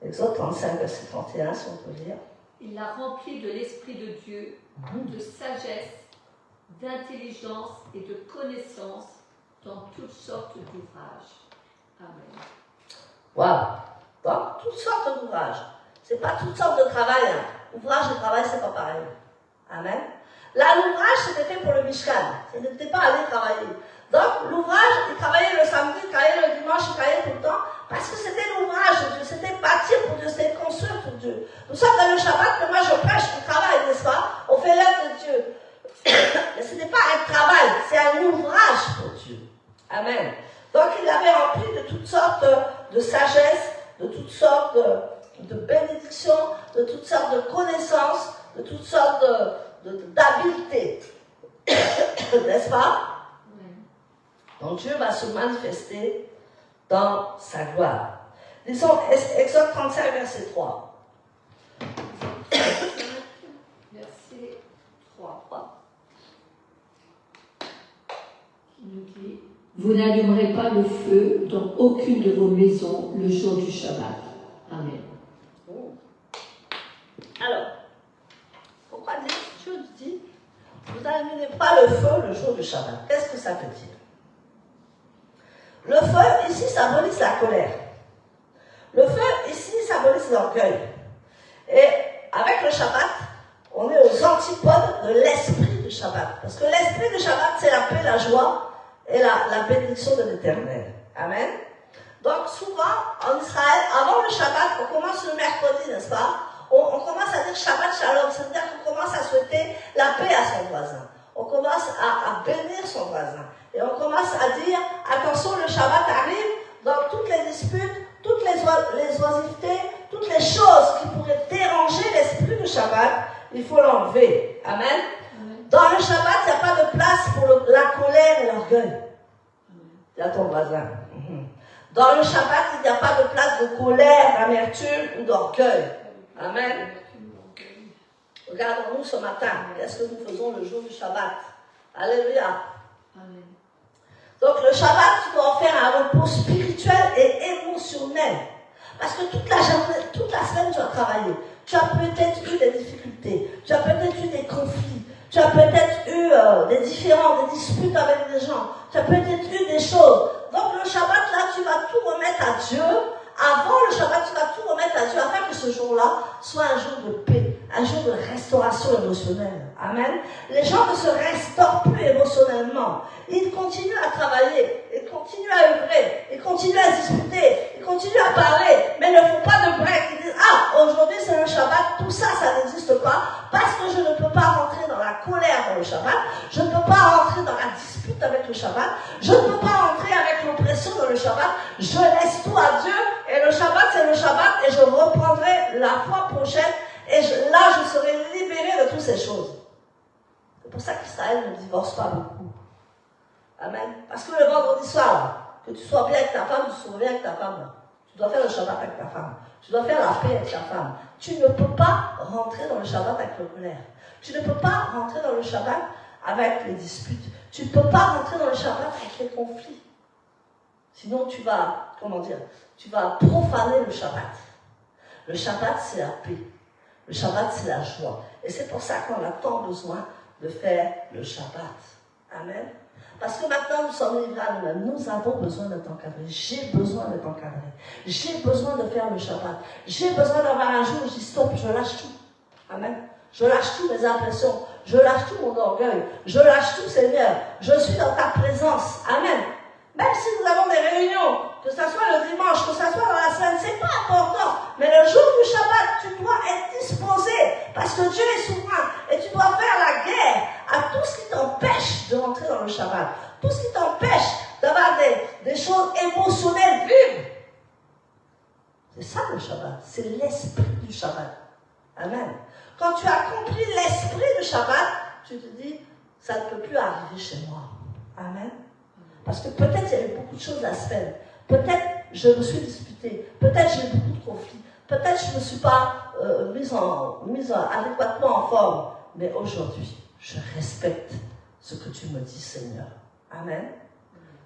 Exode 35, verset 31, si on peut lire. Il l'a rempli de l'Esprit de Dieu, de sagesse, d'intelligence et de connaissance dans toutes sortes d'ouvrages. Amen. Waouh! Dans toutes sortes d'ouvrages. C'est pas toutes sortes de travail. Hein. Ouvrage et travail, c'est pas pareil. Amen. Là, l'ouvrage, c'était fait pour le Mishkan. Ce n'était pas aller travailler. Donc, l'ouvrage, il travaillait le samedi, il travaillait le dimanche, il travaillait tout le temps, parce que c'était l'ouvrage de Dieu, c'était bâtir pour Dieu, c'était construire pour Dieu. Nous sommes dans le Shabbat, que moi je prêche, on travaille, n'est-ce pas? On fait l'œuvre de Dieu. Mais ce n'est pas un travail, c'est un ouvrage pour Dieu. Amen. Donc, il l'avait rempli de toutes sortes de sagesse, de toutes sortes de bénédictions, de toutes sortes de connaissances, de toutes sortes d'habiletés. N'est-ce pas? Donc Dieu va se manifester dans sa gloire. Lisons Exode 35, verset 3. Verset 3. Qui nous dit: vous n'allumerez pas le feu dans aucune de vos maisons le jour du Shabbat. Amen. Alors, pourquoi Dieu dit: vous n'allumez pas le feu le jour du Shabbat? Qu'est-ce que ça veut dire? Le feu, ici, symbolise la colère. Le feu, ici, symbolise l'orgueil. Et avec le Shabbat, on est aux antipodes de l'esprit du Shabbat. Parce que l'esprit du Shabbat, c'est la paix, la joie et la bénédiction de l'Éternel. Amen. Donc, souvent, en Israël, avant le Shabbat, on commence le mercredi, n'est-ce pas? On commence à dire Shabbat Shalom, c'est-à-dire qu'on commence à souhaiter la paix à son voisin. On commence à bénir son voisin. Et on commence à dire, attention, le Shabbat arrive, donc toutes les disputes, toutes les oisivetés, toutes les choses qui pourraient déranger l'esprit du Shabbat, il faut l'enlever. Amen. Dans le Shabbat, il n'y a pas de place pour la colère et l'orgueil. Il y a ton voisin. Dans le Shabbat, il n'y a pas de place de colère, d'amertume ou d'orgueil. Amen. Regardons-nous ce matin. Qu'est-ce que nous faisons le jour du Shabbat? Alléluia. Amen. Donc le Shabbat, tu dois en faire un repos spirituel et émotionnel. Parce que toute la semaine, tu as travaillé. Tu as peut-être eu des difficultés. Tu as peut-être eu des conflits. Tu as peut-être eu des disputes avec des gens. Tu as peut-être eu des choses. Donc le Shabbat, là, tu vas tout remettre à Dieu. Avant le Shabbat, tu vas tout remettre à Dieu afin que ce jour-là soit un jour de paix, un jour de restauration émotionnelle. Amen. Les gens ne se restaurent plus émotionnellement. Ils continuent à travailler, ils continuent à œuvrer, ils continuent à discuter, ils continuent à parler, mais ne font pas de break. Ils disent: ah, aujourd'hui c'est le Shabbat, tout ça, ça n'existe pas, parce que je ne peux pas rentrer dans la colère dans le Shabbat, je ne peux pas rentrer dans la dispute avec le Shabbat, je ne peux pas rentrer avec l'oppression dans le Shabbat, je laisse tout à Dieu, et le Shabbat c'est le Shabbat, et je reprendrai la fois prochaine, et là je serai libéré de toutes ces choses. C'est pour ça qu'Israël ne divorce pas beaucoup. Amen. Parce que le vendredi soir, que tu sois bien avec ta femme, tu sois bien avec ta femme. Là. Tu dois faire le Shabbat avec ta femme. Tu dois faire la paix avec ta femme. Tu ne peux pas rentrer dans le Shabbat avec le colère. Tu ne peux pas rentrer dans le Shabbat avec les disputes. Tu ne peux pas rentrer dans le Shabbat avec les conflits. Sinon, tu vas profaner le Shabbat. Le Shabbat, c'est la paix. Le Shabbat, c'est la joie. Et c'est pour ça qu'on a tant besoin de faire le Shabbat. Amen. Parce que maintenant, nous sommes livrés à nous-mêmes. Nous avons besoin d'être encadrés. J'ai besoin d'être encadré. J'ai besoin de faire le Shabbat. J'ai besoin d'avoir un jour où je dis stop, je lâche tout. Amen. Je lâche toutes mes impressions. Je lâche tout mon orgueil. Je lâche tout, Seigneur. Je suis dans ta présence. Amen. Même si nous avons des réunions, que ce soit le dimanche, que ce soit dans la semaine, c'est pas important. Mais le jour du Shabbat, tu dois être disposé. Parce que Dieu est souverain. Et tu dois faire la guerre à tout ce qui t'empêche de rentrer dans le Shabbat. Tout ce qui t'empêche d'avoir des choses émotionnelles vives. C'est ça le Shabbat. C'est l'esprit du Shabbat. Amen. Quand tu as compris l'esprit du Shabbat, tu te dis, ça ne peut plus arriver chez moi. Amen. Parce que peut-être il y avait beaucoup de choses la semaine. Peut-être je me suis disputée. Peut-être j'ai eu beaucoup de conflits. Peut-être je ne me suis pas mise adéquatement en forme. Mais aujourd'hui, je respecte ce que tu me dis, Seigneur. Amen.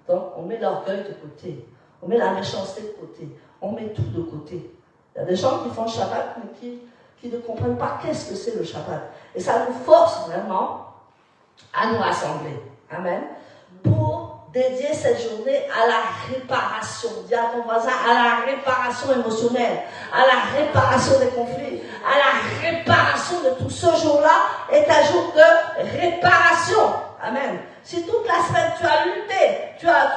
Donc, on met l'orgueil de côté. On met la méchanceté de côté. On met tout de côté. Il y a des gens qui font le Shabbat, mais qui ne comprennent pas qu'est-ce que c'est le Shabbat. Et ça nous force vraiment à nous rassembler. Amen. Pour dédier cette journée à la réparation. Dis à ton voisin, à la réparation émotionnelle, à la réparation des conflits, à la réparation de tout. Ce jour-là est un jour de réparation. Amen. Si toute la semaine tu as lutté, tu as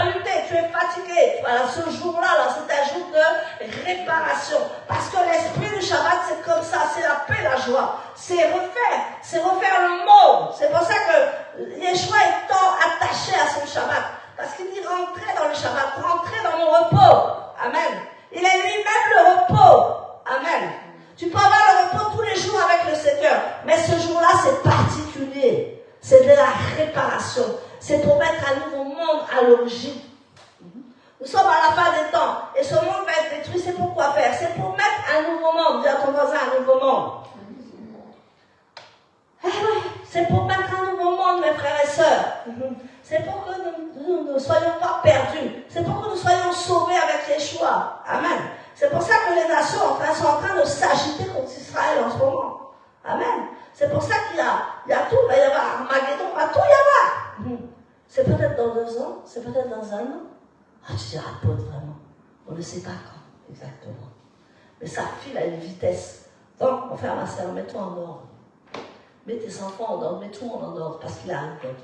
lutté, tu es fatigué, ce jour-là, c'est un jour de réparation. Parce que l'esprit du Shabbat, c'est comme ça, c'est la paix, la joie. C'est refaire le monde. C'est pour ça que Yeshua est tant attaché à son Shabbat. Parce qu'il dit rentrez dans le Shabbat, rentrez dans mon repos. Amen. Il est lui-même le repos. Amen. Tu peux avoir le repos tous les jours avec le Seigneur. Mais ce jour-là, c'est particulier. C'est de la réparation. C'est pour mettre un nouveau monde à l'origine. Nous sommes à la fin des temps. Et ce monde va être détruit. C'est pour quoi faire? C'est pour mettre un nouveau monde. Dis à ton voisin un nouveau monde. Eh oui, c'est pour mettre un nouveau monde, mes frères et sœurs. C'est pour que nous ne soyons pas perdus. C'est pour que nous soyons sauvés avec Yeshua. Amen. C'est pour ça que les nations sont en train de s'agiter contre Israël en ce moment. Amen. C'est pour ça qu'il y a tout, il va y avoir Armageddon, il va tout y avoir. C'est peut-être dans 2 ans, c'est peut-être dans 1 an. Ah, tu diras, Paul, vraiment. On ne sait pas quand, exactement. Mais ça file à une vitesse. Donc, mon frère, ma sœur, mets-toi en ordre. Mets tes enfants en ordre, mets tout en ordre, parce qu'il arrive bientôt.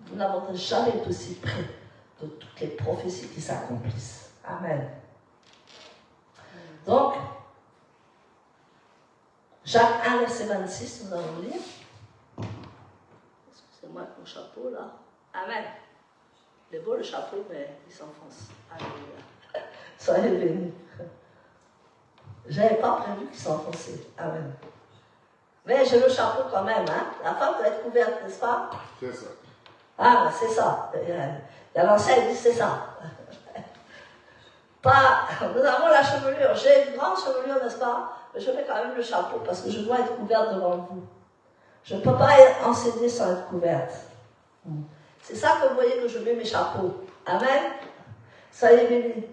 Nous n'avons jamais été aussi près de toutes les prophéties qui s'accomplissent. Amen. Donc, Jacques 1, verset 26, nous allons lire. Excusez-moi avec mon chapeau là. Amen. Il est beau le chapeau, mais il s'enfonce. Alléluia. Soyez bénis. Je n'avais pas prévu qu'il s'enfonçait. Amen. Mais j'ai le chapeau quand même. Hein? La femme doit être couverte, n'est-ce pas? C'est ça. Ah, c'est ça. Il y a l'ancien, il dit c'est ça. Nous avons la chevelure. J'ai une grande chevelure, n'est-ce pas? Mais je mets quand même le chapeau parce que je dois être couverte devant vous. Je ne peux pas enseigner sans être couverte. C'est ça que vous voyez que je mets mes chapeaux. Amen. Soyez bénis.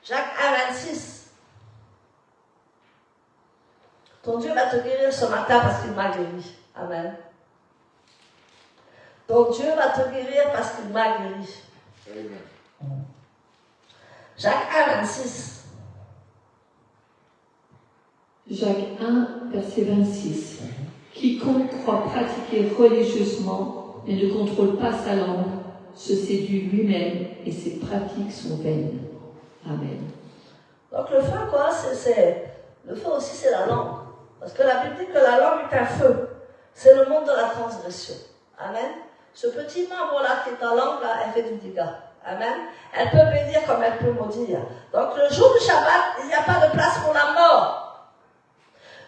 Jacques 1, 26. Ton Dieu va te guérir ce matin parce qu'il m'a guéri. Amen. Ton Dieu va te guérir parce qu'il m'a guéri. Amen. Jacques 1, 26. Jacques 1, verset 26. Quiconque croit pratiquer religieusement et ne contrôle pas sa langue se séduit lui-même et ses pratiques sont vaines. Amen. Donc le feu, quoi, le feu aussi, c'est la langue. Parce que la Bible dit que la langue est un feu. C'est le monde de la transgression. Amen. Ce petit membre-là qui est en langue, là, elle fait du dégât. Amen. Elle peut bénir comme elle peut maudire. Donc le jour du Shabbat, il n'y a pas de place pour la mort.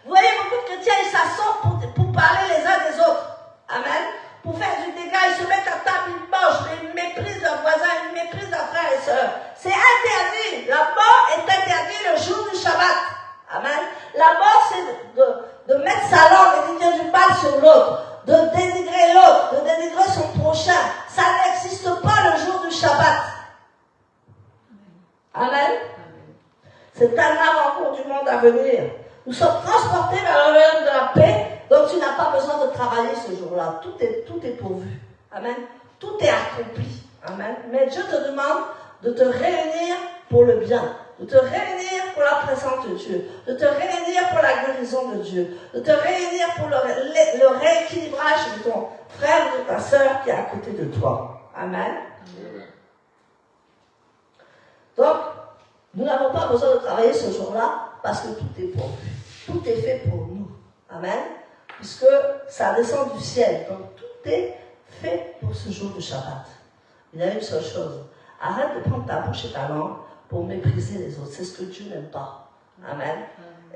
Vous voyez beaucoup de chrétiens, ils s'assemblent pour parler les uns des autres. Amen. Pour faire du dégât, ils se mettent à table, ils mangent, mais ils méprisent leurs voisins, ils méprisent leurs frères et sœurs. C'est interdit. La mort est interdite le jour du Shabbat. Amen. La mort, c'est de mettre sa langue et de dire du mal sur l'autre, de dénigrer l'autre, de dénigrer son prochain. Ça n'existe pas le jour du Shabbat. Amen. C'est un avant-cours du monde à venir. Nous sommes transportés vers le royaume de la paix. Donc tu n'as pas besoin de travailler ce jour-là. Tout est pourvu. Amen. Tout est accompli. Amen. Mais Dieu te demande de te réunir pour le bien, de te réunir pour la présence de Dieu, de te réunir pour la guérison de Dieu, de te réunir pour le rééquilibrage de ton frère ou de ta sœur qui est à côté de toi. Amen. Donc, nous n'avons pas besoin de travailler ce jour-là parce que tout est pourvu. Tout est fait pour nous. Amen. Puisque ça descend du ciel. Donc tout est fait pour ce jour de Shabbat. Il y a une seule chose. Arrête de prendre ta bouche et ta langue pour mépriser les autres. C'est ce que Dieu n'aime pas. Amen.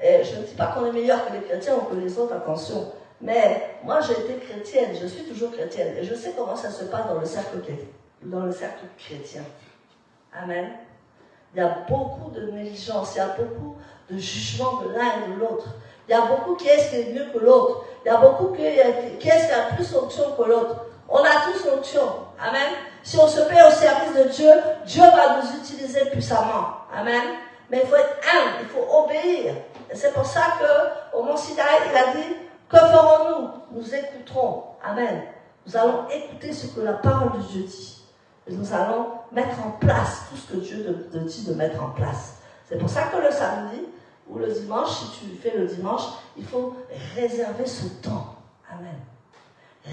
Et je ne dis pas qu'on est meilleur que les chrétiens ou que les autres, attention. Mais moi j'ai été chrétienne, je suis toujours chrétienne. Et je sais comment ça se passe dans le cercle chrétien. Amen. Il y a beaucoup de négligence, il y a beaucoup de jugement de l'un et de l'autre. Il y a beaucoup qui est mieux que l'autre. Il y a beaucoup qui est qui a plus d'onction que l'autre. On a tous l'onction. Amen. Si on se met au service de Dieu, Dieu va nous utiliser puissamment. Amen. Mais il faut être humble, il faut obéir. Et c'est pour ça qu'au Mont Sinaï, il a dit, que ferons-nous? Nous écouterons. Amen. Nous allons écouter ce que la parole de Dieu dit. Et nous allons mettre en place tout ce que Dieu te dit de mettre en place. C'est pour ça que le samedi ou le dimanche, si tu fais le dimanche, il faut réserver ce temps. Amen.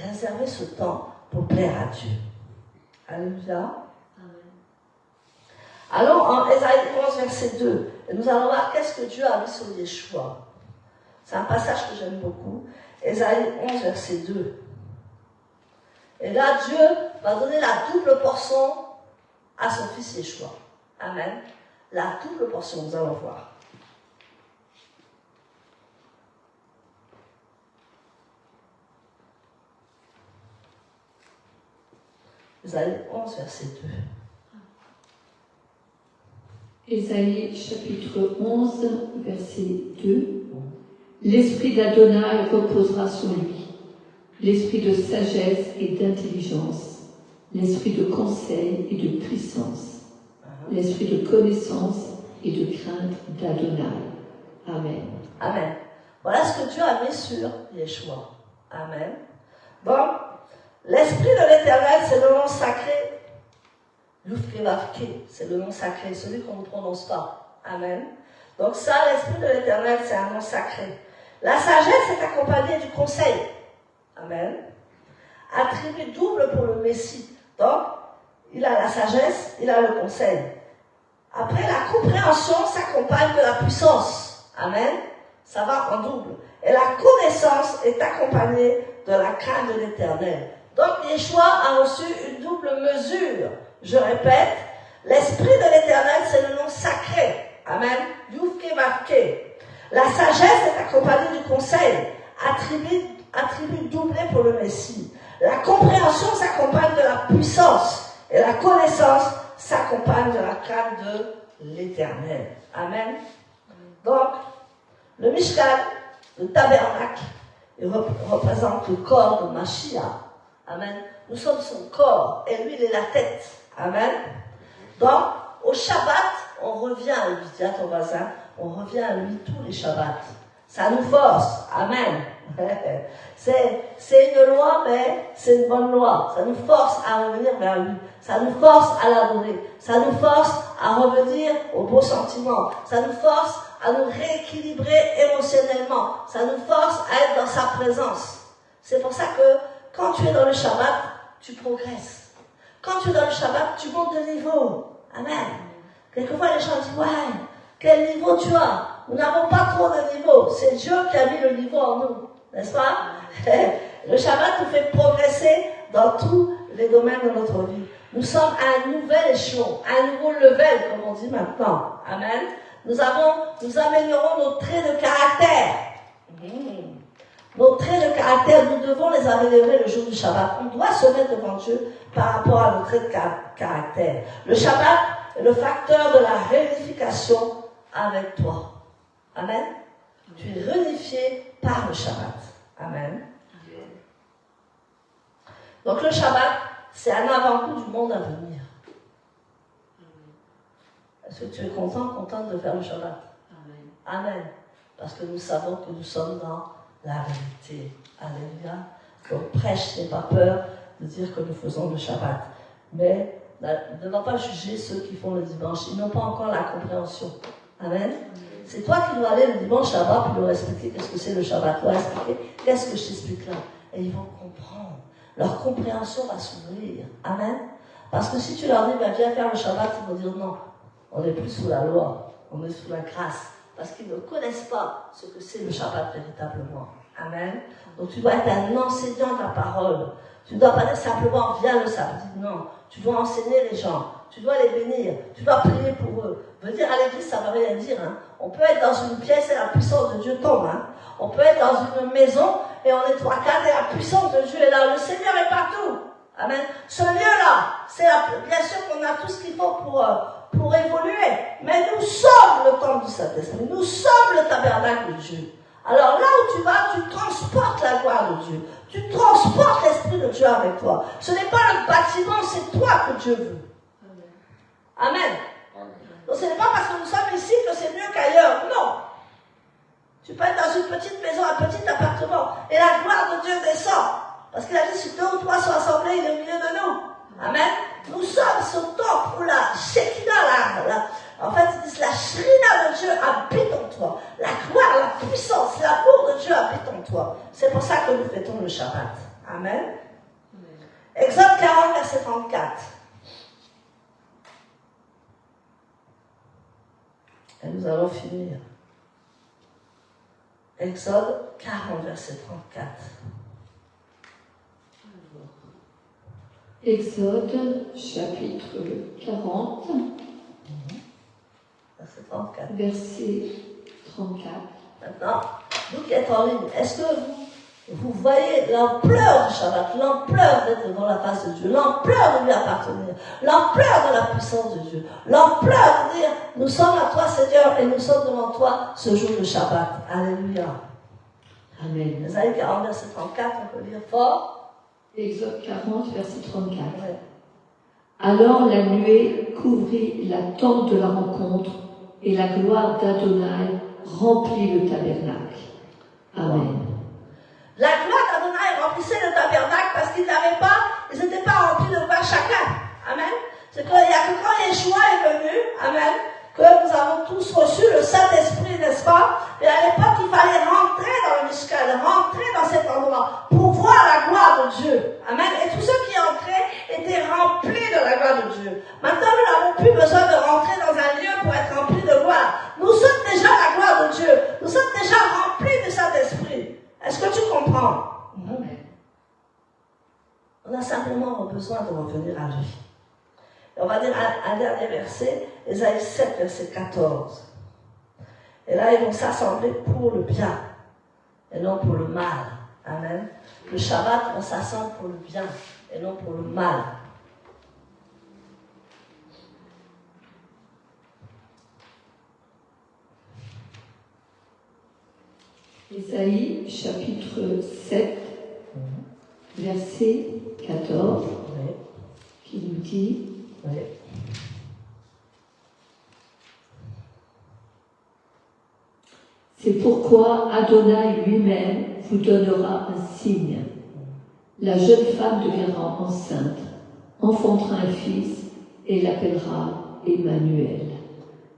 Réserver ce temps pour plaire à Dieu. Alléluia. Amen. Allons en Ésaïe 11, verset 2. Et nous allons voir qu'est-ce que Dieu a mis sur Yeshua. C'est un passage que j'aime beaucoup. Ésaïe 11, verset 2. Et là, Dieu va donner la double portion à son fils Yeshua. Amen. La double portion, nous allons voir. Ésaïe 11, verset 2. Ésaïe chapitre 11, verset 2. L'esprit d'Adonai reposera sur lui, l'esprit de sagesse et d'intelligence, l'esprit de conseil et de puissance, l'esprit de connaissance et de crainte d'Adonai. Amen. Amen. Voilà ce que Dieu a mis sur Yeshua. Amen. Bon, l'esprit de l'Éternel, c'est le nom sacré. Yufkevavke, c'est le nom sacré, celui qu'on ne prononce pas. Amen. Donc ça, l'esprit de l'Éternel, c'est un nom sacré. La sagesse est accompagnée du conseil. Amen. Attribut double pour le Messie. Donc, il a la sagesse, il a le conseil. Après, la compréhension s'accompagne de la puissance. Amen. Ça va en double. Et la connaissance est accompagnée de la crainte de l'Éternel. Donc, Yeshua a reçu une double mesure. Je répète, l'esprit de l'Éternel, c'est le nom sacré. Amen. Yufkevavke. La sagesse est accompagnée du conseil, attribut doublé pour le Messie. La compréhension s'accompagne de la puissance et la connaissance s'accompagne de la crainte de l'Éternel. Amen. Donc, le Mishkan, le tabernacle, il représente le corps de Mashiach. Amen. Nous sommes son corps et lui, il est la tête. Amen. Donc, au Shabbat, on revient à lui. Dis à ton voisin, on revient à lui tous les Shabbats. Ça nous force. Amen. C'est une loi, mais c'est une bonne loi. Ça nous force à revenir vers lui. Ça nous force à l'adorer. Ça nous force à revenir aux beaux sentiments. Ça nous force à nous rééquilibrer émotionnellement. Ça nous force à être dans sa présence. C'est pour ça que quand tu es dans le Shabbat, tu progresses. Quand tu es dans le Shabbat, tu montes de niveau. Amen. Quelquefois, les gens disent, ouais, quel niveau tu as? Nous n'avons pas trop de niveau. C'est Dieu qui a mis le niveau en nous. N'est-ce pas? Le Shabbat nous fait progresser dans tous les domaines de notre vie. Nous sommes à un nouvel échelon, à un nouveau level, comme on dit maintenant. Amen. Nous améliorons nos traits de caractère. Nos traits de caractère, nous devons les améliorer le jour du Shabbat. On doit se mettre devant Dieu par rapport à nos traits de caractère. Le Shabbat est le facteur de la réunification avec toi. Amen. Tu es réunifié par le Shabbat. Amen. Donc le Shabbat, c'est un avant-goût du monde à venir. Est-ce que tu es contente de faire le Shabbat? Amen. Amen. Parce que nous savons que nous sommes dans la vérité. Alléluia. Donc prêche, n'aie pas peur de dire que nous faisons le Shabbat. Mais ne va pas juger ceux qui font le dimanche. Ils n'ont pas encore la compréhension. Amen. C'est toi qui dois aller le dimanche Shabbat pour leur expliquer qu'est-ce que c'est le Shabbat. Tu dois expliquer qu'est-ce que je t'explique là. Et ils vont comprendre. Leur compréhension va s'ouvrir. Amen. Parce que si tu leur dis, viens faire le Shabbat, ils vont dire non. On n'est plus sous la loi. On est sous la grâce. Parce qu'ils ne connaissent pas ce que c'est le Shabbat véritablement. Amen. Donc tu dois être un enseignant de la parole. Tu ne dois pas simplement viens le samedi. Non. Tu dois enseigner les gens. Tu dois les bénir. Tu dois prier pour eux. Venir à l'église, ça ne veut rien dire. Hein. On peut être dans une pièce et la puissance de Dieu tombe. Hein. On peut être dans une maison et on est 3-4 et la puissance de Dieu est là. Le Seigneur est partout. Amen. Ce lieu-là, bien sûr qu'on a tout ce qu'il faut pour évoluer. Mais nous sommes le temple du Saint-Esprit. Nous sommes le tabernacle de Dieu. Alors là où tu vas, tu transportes la gloire de Dieu. Tu transportes l'Esprit de Dieu avec toi. Ce n'est pas le bâtiment, c'est toi que Dieu veut. Amen. Donc ce n'est pas parce que nous sommes ici que c'est mieux qu'ailleurs. Non. Tu peux être dans une petite maison, un petit appartement, et la gloire de Dieu descend. Parce qu'il a dit, si 2 ou 3 sont assemblés, il est au milieu de nous. Amen. Nous sommes ce temple où la Shekinah, en fait, ils disent, la Shrina de Dieu habite en toi. La gloire, la puissance, l'amour de Dieu habite en toi. C'est pour ça que nous fêtons le Shabbat. Amen. Exode 40, verset 34. Et nous allons finir. Exode 40, verset 34. Exode, chapitre 40, verset 34. Verset 34. Maintenant, vous qui êtes en ligne, est-ce que vous voyez l'ampleur du Shabbat, l'ampleur d'être devant la face de Dieu, l'ampleur de lui appartenir, l'ampleur de la puissance de Dieu, l'ampleur de dire, nous sommes à toi Seigneur et nous sommes devant toi ce jour de Shabbat. Alléluia. Amen. Ésaïe 40, verset 34, on peut lire fort. Exode 40, verset 34. Ouais. Alors la nuée couvrit la tente de la rencontre et la gloire d'Adonai remplit le tabernacle. Amen. La gloire d'Adonai remplissait le tabernacle parce qu'ils n'étaient pas remplis de gloire chacun. Amen. C'est qu'il n'y a que quand Yeshua est venu, amen, que nous avons tous reçu le Saint-Esprit, n'est-ce pas? Et à l'époque, il fallait rentrer dans le Mishkan, rentrer dans cet endroit pour voir la gloire de Dieu. Amen. Et tous ceux qui entraient étaient remplis de la gloire de Dieu. Maintenant, nous n'avons plus besoin de rentrer dans un lieu pour être remplis de gloire. Nous sommes déjà la gloire de Dieu. Nous sommes déjà remplis du Saint-Esprit. Est-ce que tu comprends? Amen. On a simplement besoin de revenir à lui. Et on va dire un dernier verset, Ésaïe 7, verset 14. Et là, ils vont s'assembler pour le bien et non pour le mal. Amen. Le Shabbat, on s'assemble pour le bien et non pour le mal. Ésaïe, chapitre 7, verset 14, Oui. qui nous dit Oui. C'est pourquoi Adonai lui-même vous donnera un signe. La jeune femme deviendra enceinte, enfantera un fils et l'appellera Emmanuel.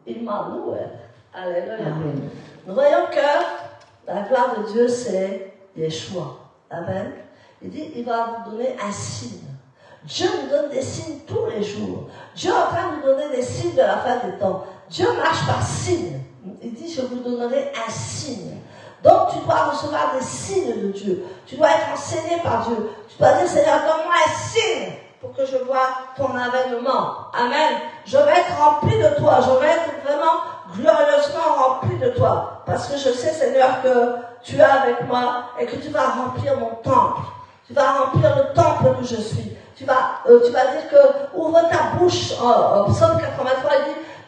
Emmanuel. Alléluia. Amen. Nous voyons que la gloire de Dieu, c'est Yeshua. Amen. Il dit, il va vous donner un signe. Dieu nous donne des signes tous les jours. Dieu est en train de nous donner des signes de la fin des temps. Dieu marche par signes. Il dit, je vous donnerai un signe. Donc, tu dois recevoir des signes de Dieu. Tu dois être enseigné par Dieu. Tu dois dire, Seigneur, donne-moi un signe pour que je voie ton avènement. Amen. Je vais être rempli de toi. Je vais être vraiment glorieusement rempli de toi. Parce que je sais, Seigneur, que tu es avec moi et que tu vas remplir mon temple. Tu vas remplir le temple que je suis. Tu vas dire que ouvre ta bouche. En Psaume 83,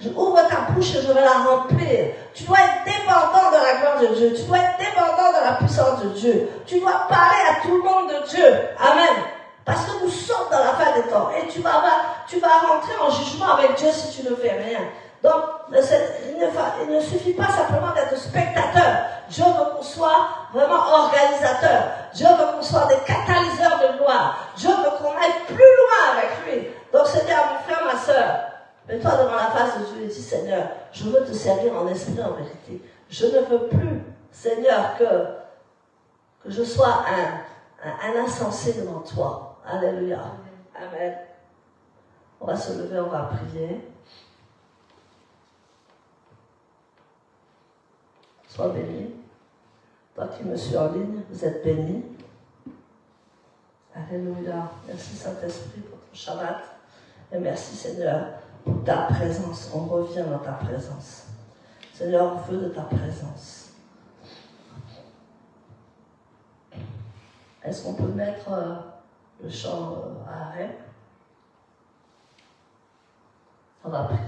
il dit, ouvre ta bouche et je vais la remplir. Tu dois être dépendant de la gloire de Dieu. Tu dois être dépendant de la puissance de Dieu. Tu dois parler à tout le monde de Dieu. Amen. Parce que nous sommes dans la fin des temps. Et tu vas rentrer en jugement avec Dieu si tu ne fais rien. Donc, il ne suffit pas simplement d'être spectateur. Dieu veut qu'on soit vraiment organisateur. Dieu veut qu'on soit des catalyseurs de gloire. Dieu veut qu'on aille plus loin avec lui. Donc, Seigneur, mon frère, ma soeur, mets-toi devant la face de Dieu et dis, Seigneur, je veux te servir en esprit, en vérité. Je ne veux plus, Seigneur, que je sois un insensé devant toi. Alléluia. Amen. On va se lever, on va prier. Sois béni. Toi qui me suis en ligne, vous êtes béni. Alléluia. Merci Saint-Esprit pour ton Shabbat. Et merci Seigneur pour ta présence. On revient dans ta présence. Seigneur, on veut de ta présence. Est-ce qu'on peut mettre le chant à arrêt? On va prier.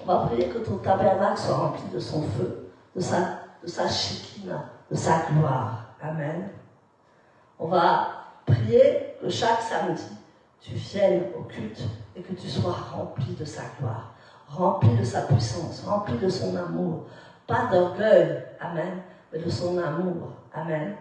On va prier que ton tabernacle soit rempli de son feu, de sa Shekinah, de sa gloire. Amen. On va prier que chaque samedi, tu viennes au culte et que tu sois rempli de sa gloire, rempli de sa puissance, rempli de son amour. Pas d'orgueil, amen, mais de son amour. Amen.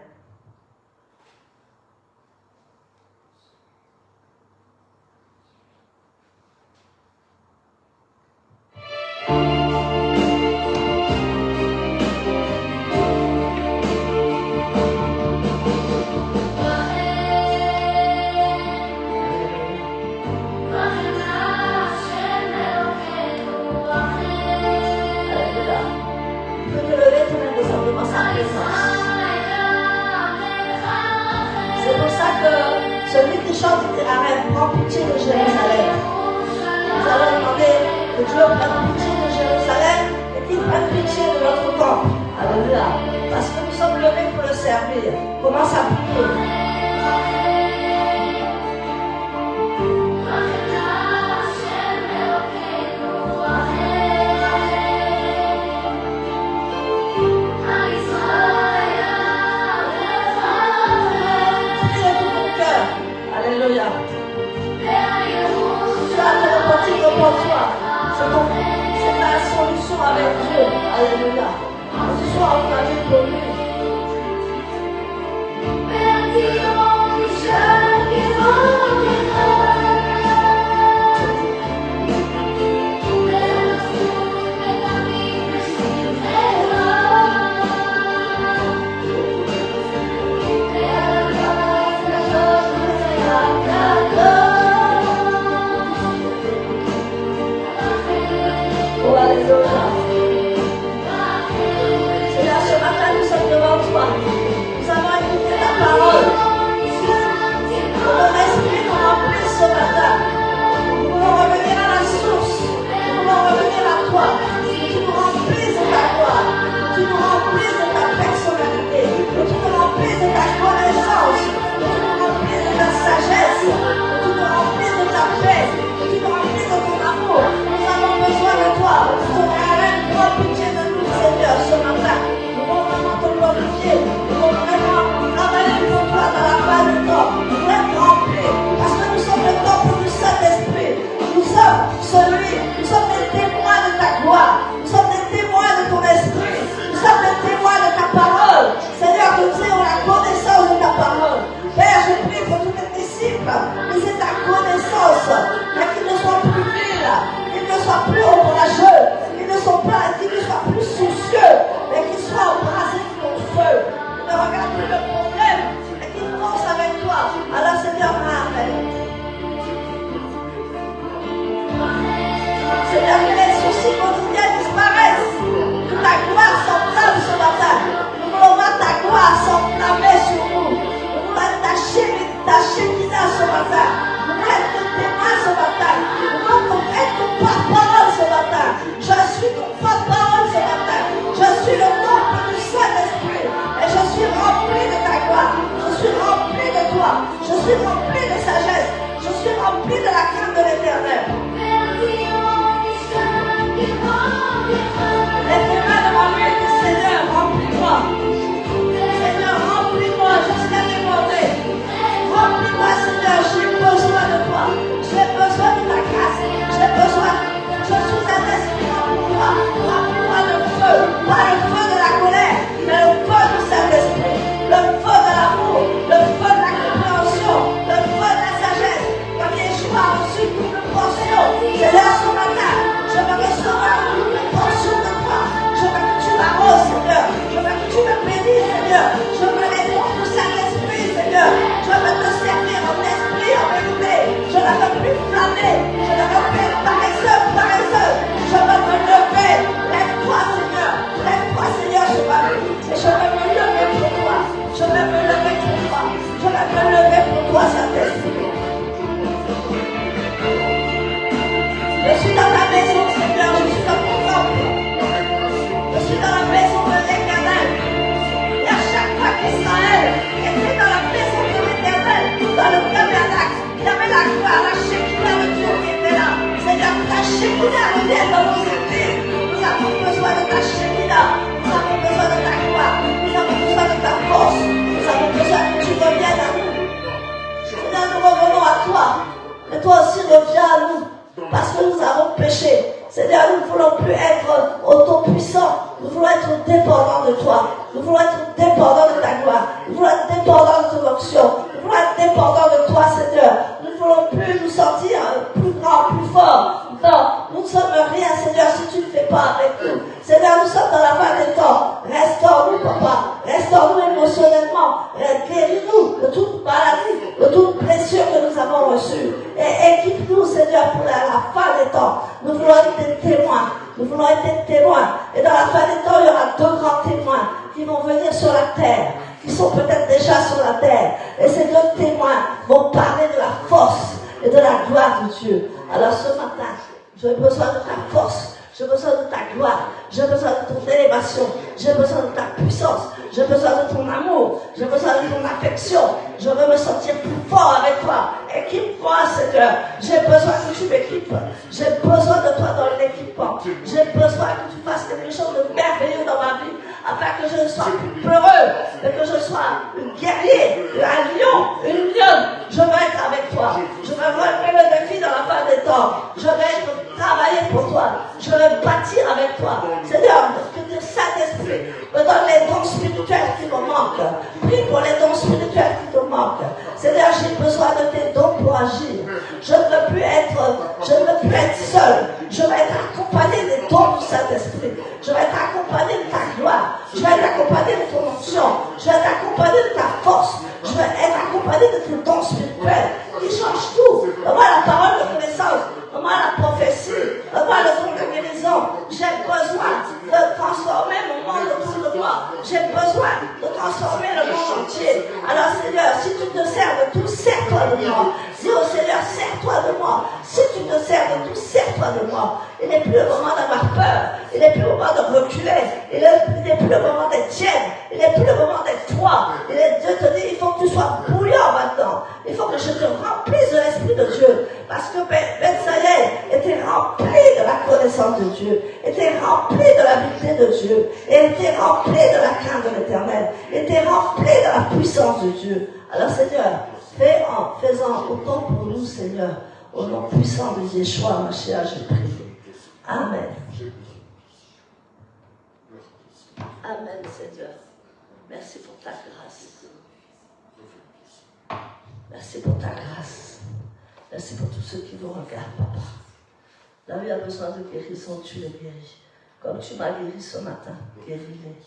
Celui qui chante dira même, prends pitié de Jérusalem. Nous allons demander que Dieu prenne pitié de Jérusalem et qu'il prenne pitié de notre temple. Alléluia. Parce que nous sommes levés pour le servir. Commence à prier. Alléluia. Tu as te repentir devant toi. C'est ta solution avec Dieu. Alléluia. Que tu sois enflammé pour lui. Seigneur, ce matin, nous sommes devant toi. Nous avons écouté ta parole. Que ton esprit nous remplisse ce matin. Nous voulons revenir à la source. Nous voulons revenir à toi. Que tu nous remplisses de ta gloire. Que tu nous remplisses de ta personnalité. Que tu nous remplisses de ta connaissance. Que tu nous remplisses de ta sagesse. Que tu nous remplisses de ta paix. Que tu nous remplisses de ton amour. Nous avons besoin de toi. Prends pitié de nous, Seigneur, ce matin. Nous voulons vraiment te glorifier. Nous voulons vraiment travailler pour toi dans la fin du temps. Nous voulons être remplis. Parce que nous sommes le temple du Saint-Esprit. Nous sommes des témoins de ta gloire. Nous sommes des témoins de ton esprit. Nous sommes des témoins de ta parole. Seigneur, que tu aies la connaissance de ta parole. Père, je prie pour tous tes disciples. Que c'est ta connaissance. Mais qu'ils ne soient plus vils. Qu'ils ne soient plus ombrageux. Qu'ils ne soient plus soucieux, mais qu'ils soient embrasés de ton feu. Qu'ils ne regardent plus le problème, mais qu'ils foncent avec toi. Alors Seigneur, amen. Seigneur, que les soucis quotidiens disparaissent. Que ta gloire s'enflamme ce matin. Nous voulons voir ta gloire s'enflammer sur nous. Nous voulons être ta Shekinah ce matin. Nous voulons être ton témoin ce matin. Nous voulons être ton porte-parole ce matin. Je suis ton porte-parole ce matin. de toi. Nous voulons être dépendants de ta gloire. Nous voulons être dépendants de ton onction. Nous voulons être dépendants de toi, Seigneur. Nous ne voulons plus nous sentir plus grands, plus forts. Non, nous ne sommes rien, Seigneur, si tu ne fais pas avec nous. Seigneur, nous sommes dans la fin des temps. Restaure-nous, Papa. Restaure-nous émotionnellement. Guéris-nous de toute maladie, de toute blessure que nous avons reçue. Et équipe-nous, Seigneur, pour la fin des temps. Nous voulons être des témoins. Nous voulons être des témoins. Et dans la fin des temps, il y aura 2 grands témoins qui vont venir sur la terre, qui sont peut-être déjà sur la terre. Et ces 2 témoins vont parler de la force et de la gloire de Dieu. Alors ce matin, j'ai besoin de ta force, j'ai besoin de ta gloire, j'ai besoin de ton élévation, j'ai besoin de ta puissance, j'ai besoin de ton amour, j'ai besoin de ton affection. Je veux me sentir plus fort avec toi. Équipe-moi, Seigneur. J'ai besoin que tu m'équipes. J'ai besoin de toi dans l'équipement. J'ai besoin que tu fasses quelque chose de merveilleux dans ma vie, afin que je ne sois plus peureux, mais que je sois un guerrier, un lion, une lionne. Je veux être avec toi. Je veux relever le défi dans la fin des temps. Je veux travailler pour toi. Je veux bâtir avec toi. Seigneur, que le Saint-Esprit me donne les dons spirituels qui me manquent. Prie pour les dons spirituels qui te manquent. Seigneur, j'ai besoin de tes dons pour agir. Je ne veux plus être seul. Je veux être accompagné des dons du Saint-Esprit. Je veux être accompagné de ta gloire. Je veux être accompagné de ton onction. Je veux être accompagné de ta force. Je veux être accompagné de tes dons spirituels qui changent tout. Donne-moi la parole de connaissance. Donne-moi la prophétie. Donne-moi le don de guérison. J'ai besoin de transformer mon monde autour de moi. J'ai besoin de transformer le monde entier. Alors Seigneur, si tu te sers de tout, sers-toi de moi. Dis au Seigneur, sers-toi de moi. Si tu te sers de tout, sers-toi de moi. Il n'est plus le moment d'avoir peur. Il n'est plus le moment de reculer. Il n'est plus le moment d'être tiède. Il n'est plus le moment d'être froid. Dieu te dit, il faut que tu sois bouillant maintenant. Il faut que je te remplisse de l'Esprit de Dieu. Parce que Bethsaïda était rempli de la connaissance de Dieu, était rempli de l'habileté de Dieu, et était rempli de la crainte de l'Éternel, était rempli de la puissance de Dieu. Alors Seigneur, fais-en autant pour nous, Seigneur, au nom puissant de Yeshua, Mashiach, j'ai prié. Amen. Amen, Seigneur. Merci pour ta grâce. Merci pour ta grâce. Merci pour tous ceux qui nous regardent, Papa. Là où il y a besoin de guérison, tu les guéris. Comme tu m'as guéri ce matin, guéris-les.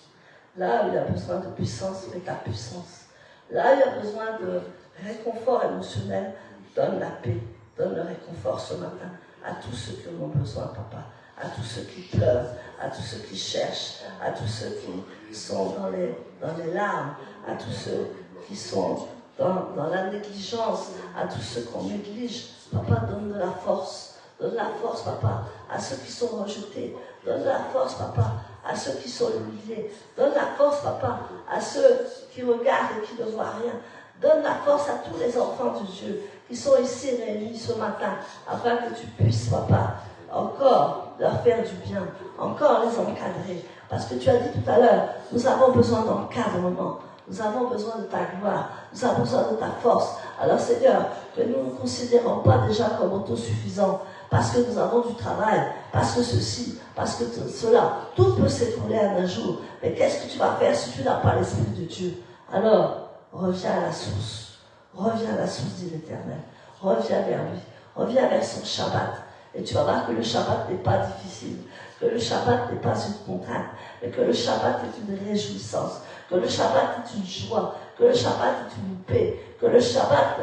Là où il y a besoin de puissance, mets ta puissance. Là où il y a besoin de réconfort émotionnel, donne la paix, donne le réconfort ce matin à tous ceux qui en ont besoin, Papa. À tous ceux qui pleurent, à tous ceux qui cherchent, à tous ceux qui sont dans les larmes, à tous ceux qui sont dans la négligence, à tous ceux qu'on néglige. Papa, donne de la force. Donne la force, Papa, à ceux qui sont rejetés. Donne la force, Papa, à ceux qui sont humiliés. Donne la force, Papa, à ceux qui regardent et qui ne voient rien. Donne la force à tous les enfants de Dieu qui sont ici réunis ce matin, afin que tu puisses, Papa, encore leur faire du bien, encore les encadrer. Parce que tu as dit tout à l'heure, nous avons besoin d'encadrement. Nous avons besoin de ta gloire, nous avons besoin de ta force. Alors Seigneur, que nous ne nous considérons pas déjà comme autosuffisants, parce que nous avons du travail, parce que ceci, parce que cela, tout peut s'écrouler en un jour. Mais qu'est-ce que tu vas faire si tu n'as pas l'Esprit de Dieu? Alors, reviens à la source. Reviens à la source, dit l'Éternel. Reviens vers lui. Reviens vers son Shabbat. Et tu vas voir que le Shabbat n'est pas difficile, que le Shabbat n'est pas une contrainte, mais que le Shabbat est une réjouissance, que le Shabbat est une joie, que le Shabbat est une paix, que le Shabbat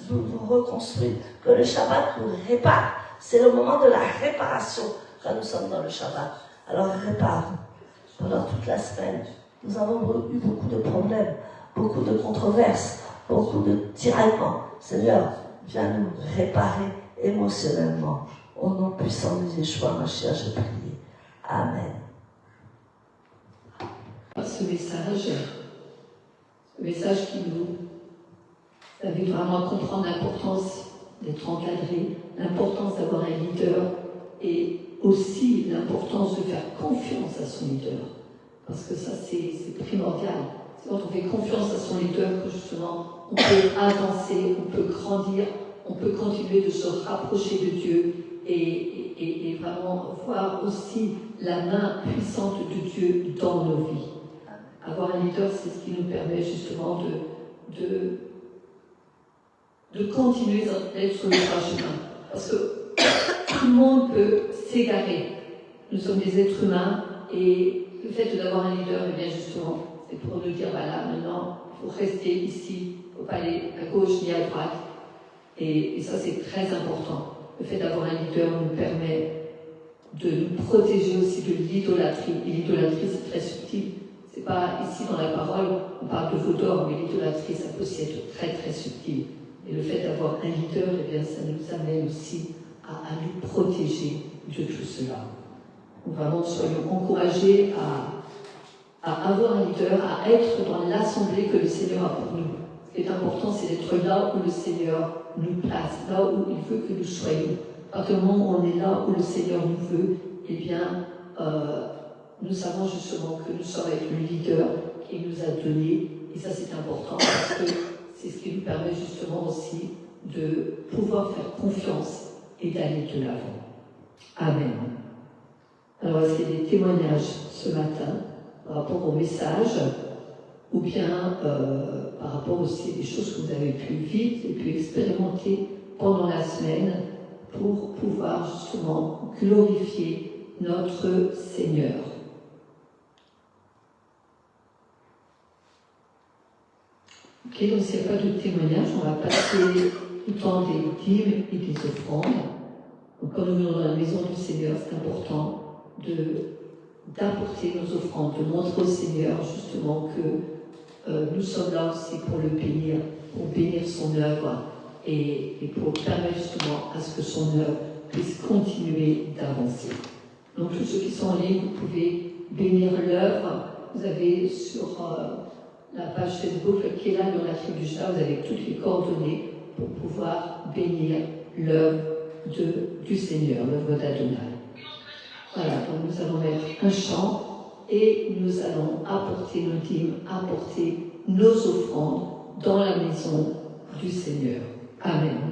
nous reconstruit, que le Shabbat nous répare. C'est le moment de la réparation quand nous sommes dans le Shabbat. Alors répare. Pendant toute la semaine, nous avons eu beaucoup de problèmes, beaucoup de controverses, beaucoup de tiraillements. Seigneur, viens nous réparer émotionnellement. Au nom puissant de Yeshua, Mashiach, j'ai prié. Amen. Ce message qui nous fait vraiment comprendre l'importance d'être encadré, l'importance d'avoir un leader et aussi l'importance de faire confiance à son leader. Parce que ça, c'est primordial. C'est quand on fait confiance à son leader que justement on peut avancer, on peut grandir, on peut continuer de se rapprocher de Dieu et vraiment voir aussi la main puissante de Dieu dans nos vies. Avoir un leader, c'est ce qui nous permet justement de continuer d'être sur le droit chemin. Parce que tout le monde peut s'égarer. Nous sommes des êtres humains et le fait d'avoir un leader, eh bien justement, c'est pour nous dire, voilà, maintenant, il faut rester ici, il ne faut pas aller à gauche ni à droite. Et ça, c'est très important. Le fait d'avoir un leader nous permet de nous protéger aussi de l'idolâtrie. Et l'idolâtrie, c'est très subtil. C'est pas ici dans la parole, on parle de veau d'or, mais l'idolâtrie, ça peut aussi être très très subtil. Et le fait d'avoir un leader, eh bien, ça nous amène aussi à nous protéger de tout cela. Donc vraiment, soyons encouragés à avoir un leader, à être dans l'assemblée que le Seigneur a pour nous. Ce qui est important, c'est d'être là où le Seigneur nous place, là où il veut que nous soyons. À partir du moment où on est là où le Seigneur nous veut, eh bien, nous savons justement que nous sommes avec le leader qu'il nous a donné. Et ça, c'est important parce que c'est ce qui nous permet justement aussi de pouvoir faire confiance et d'aller de l'avant. Amen. Alors, est-ce qu'il y a des témoignages ce matin par rapport au message ou bien par rapport aussi à des choses que vous avez pu vivre et pu expérimenter pendant la semaine pour pouvoir justement glorifier notre Seigneur. Ok, donc s'il n'y a pas de témoignage, on va passer tout le temps des dîmes et des offrandes. Donc quand nous venons dans la maison du Seigneur, c'est important d'apporter nos offrandes, de montrer au Seigneur justement que nous sommes là aussi pour le bénir, pour bénir son œuvre et pour permettre justement à ce que son œuvre puisse continuer d'avancer. Donc tous ceux qui sont en ligne, vous pouvez bénir l'œuvre. Vous avez sur la page Facebook qui est là dans la tribu du chat, vous avez toutes les coordonnées pour pouvoir bénir l'œuvre du Seigneur, l'œuvre d'Adonai. Voilà, donc nous allons mettre un chant et nous allons apporter nos dîmes, apporter nos offrandes dans la maison du Seigneur. Amen.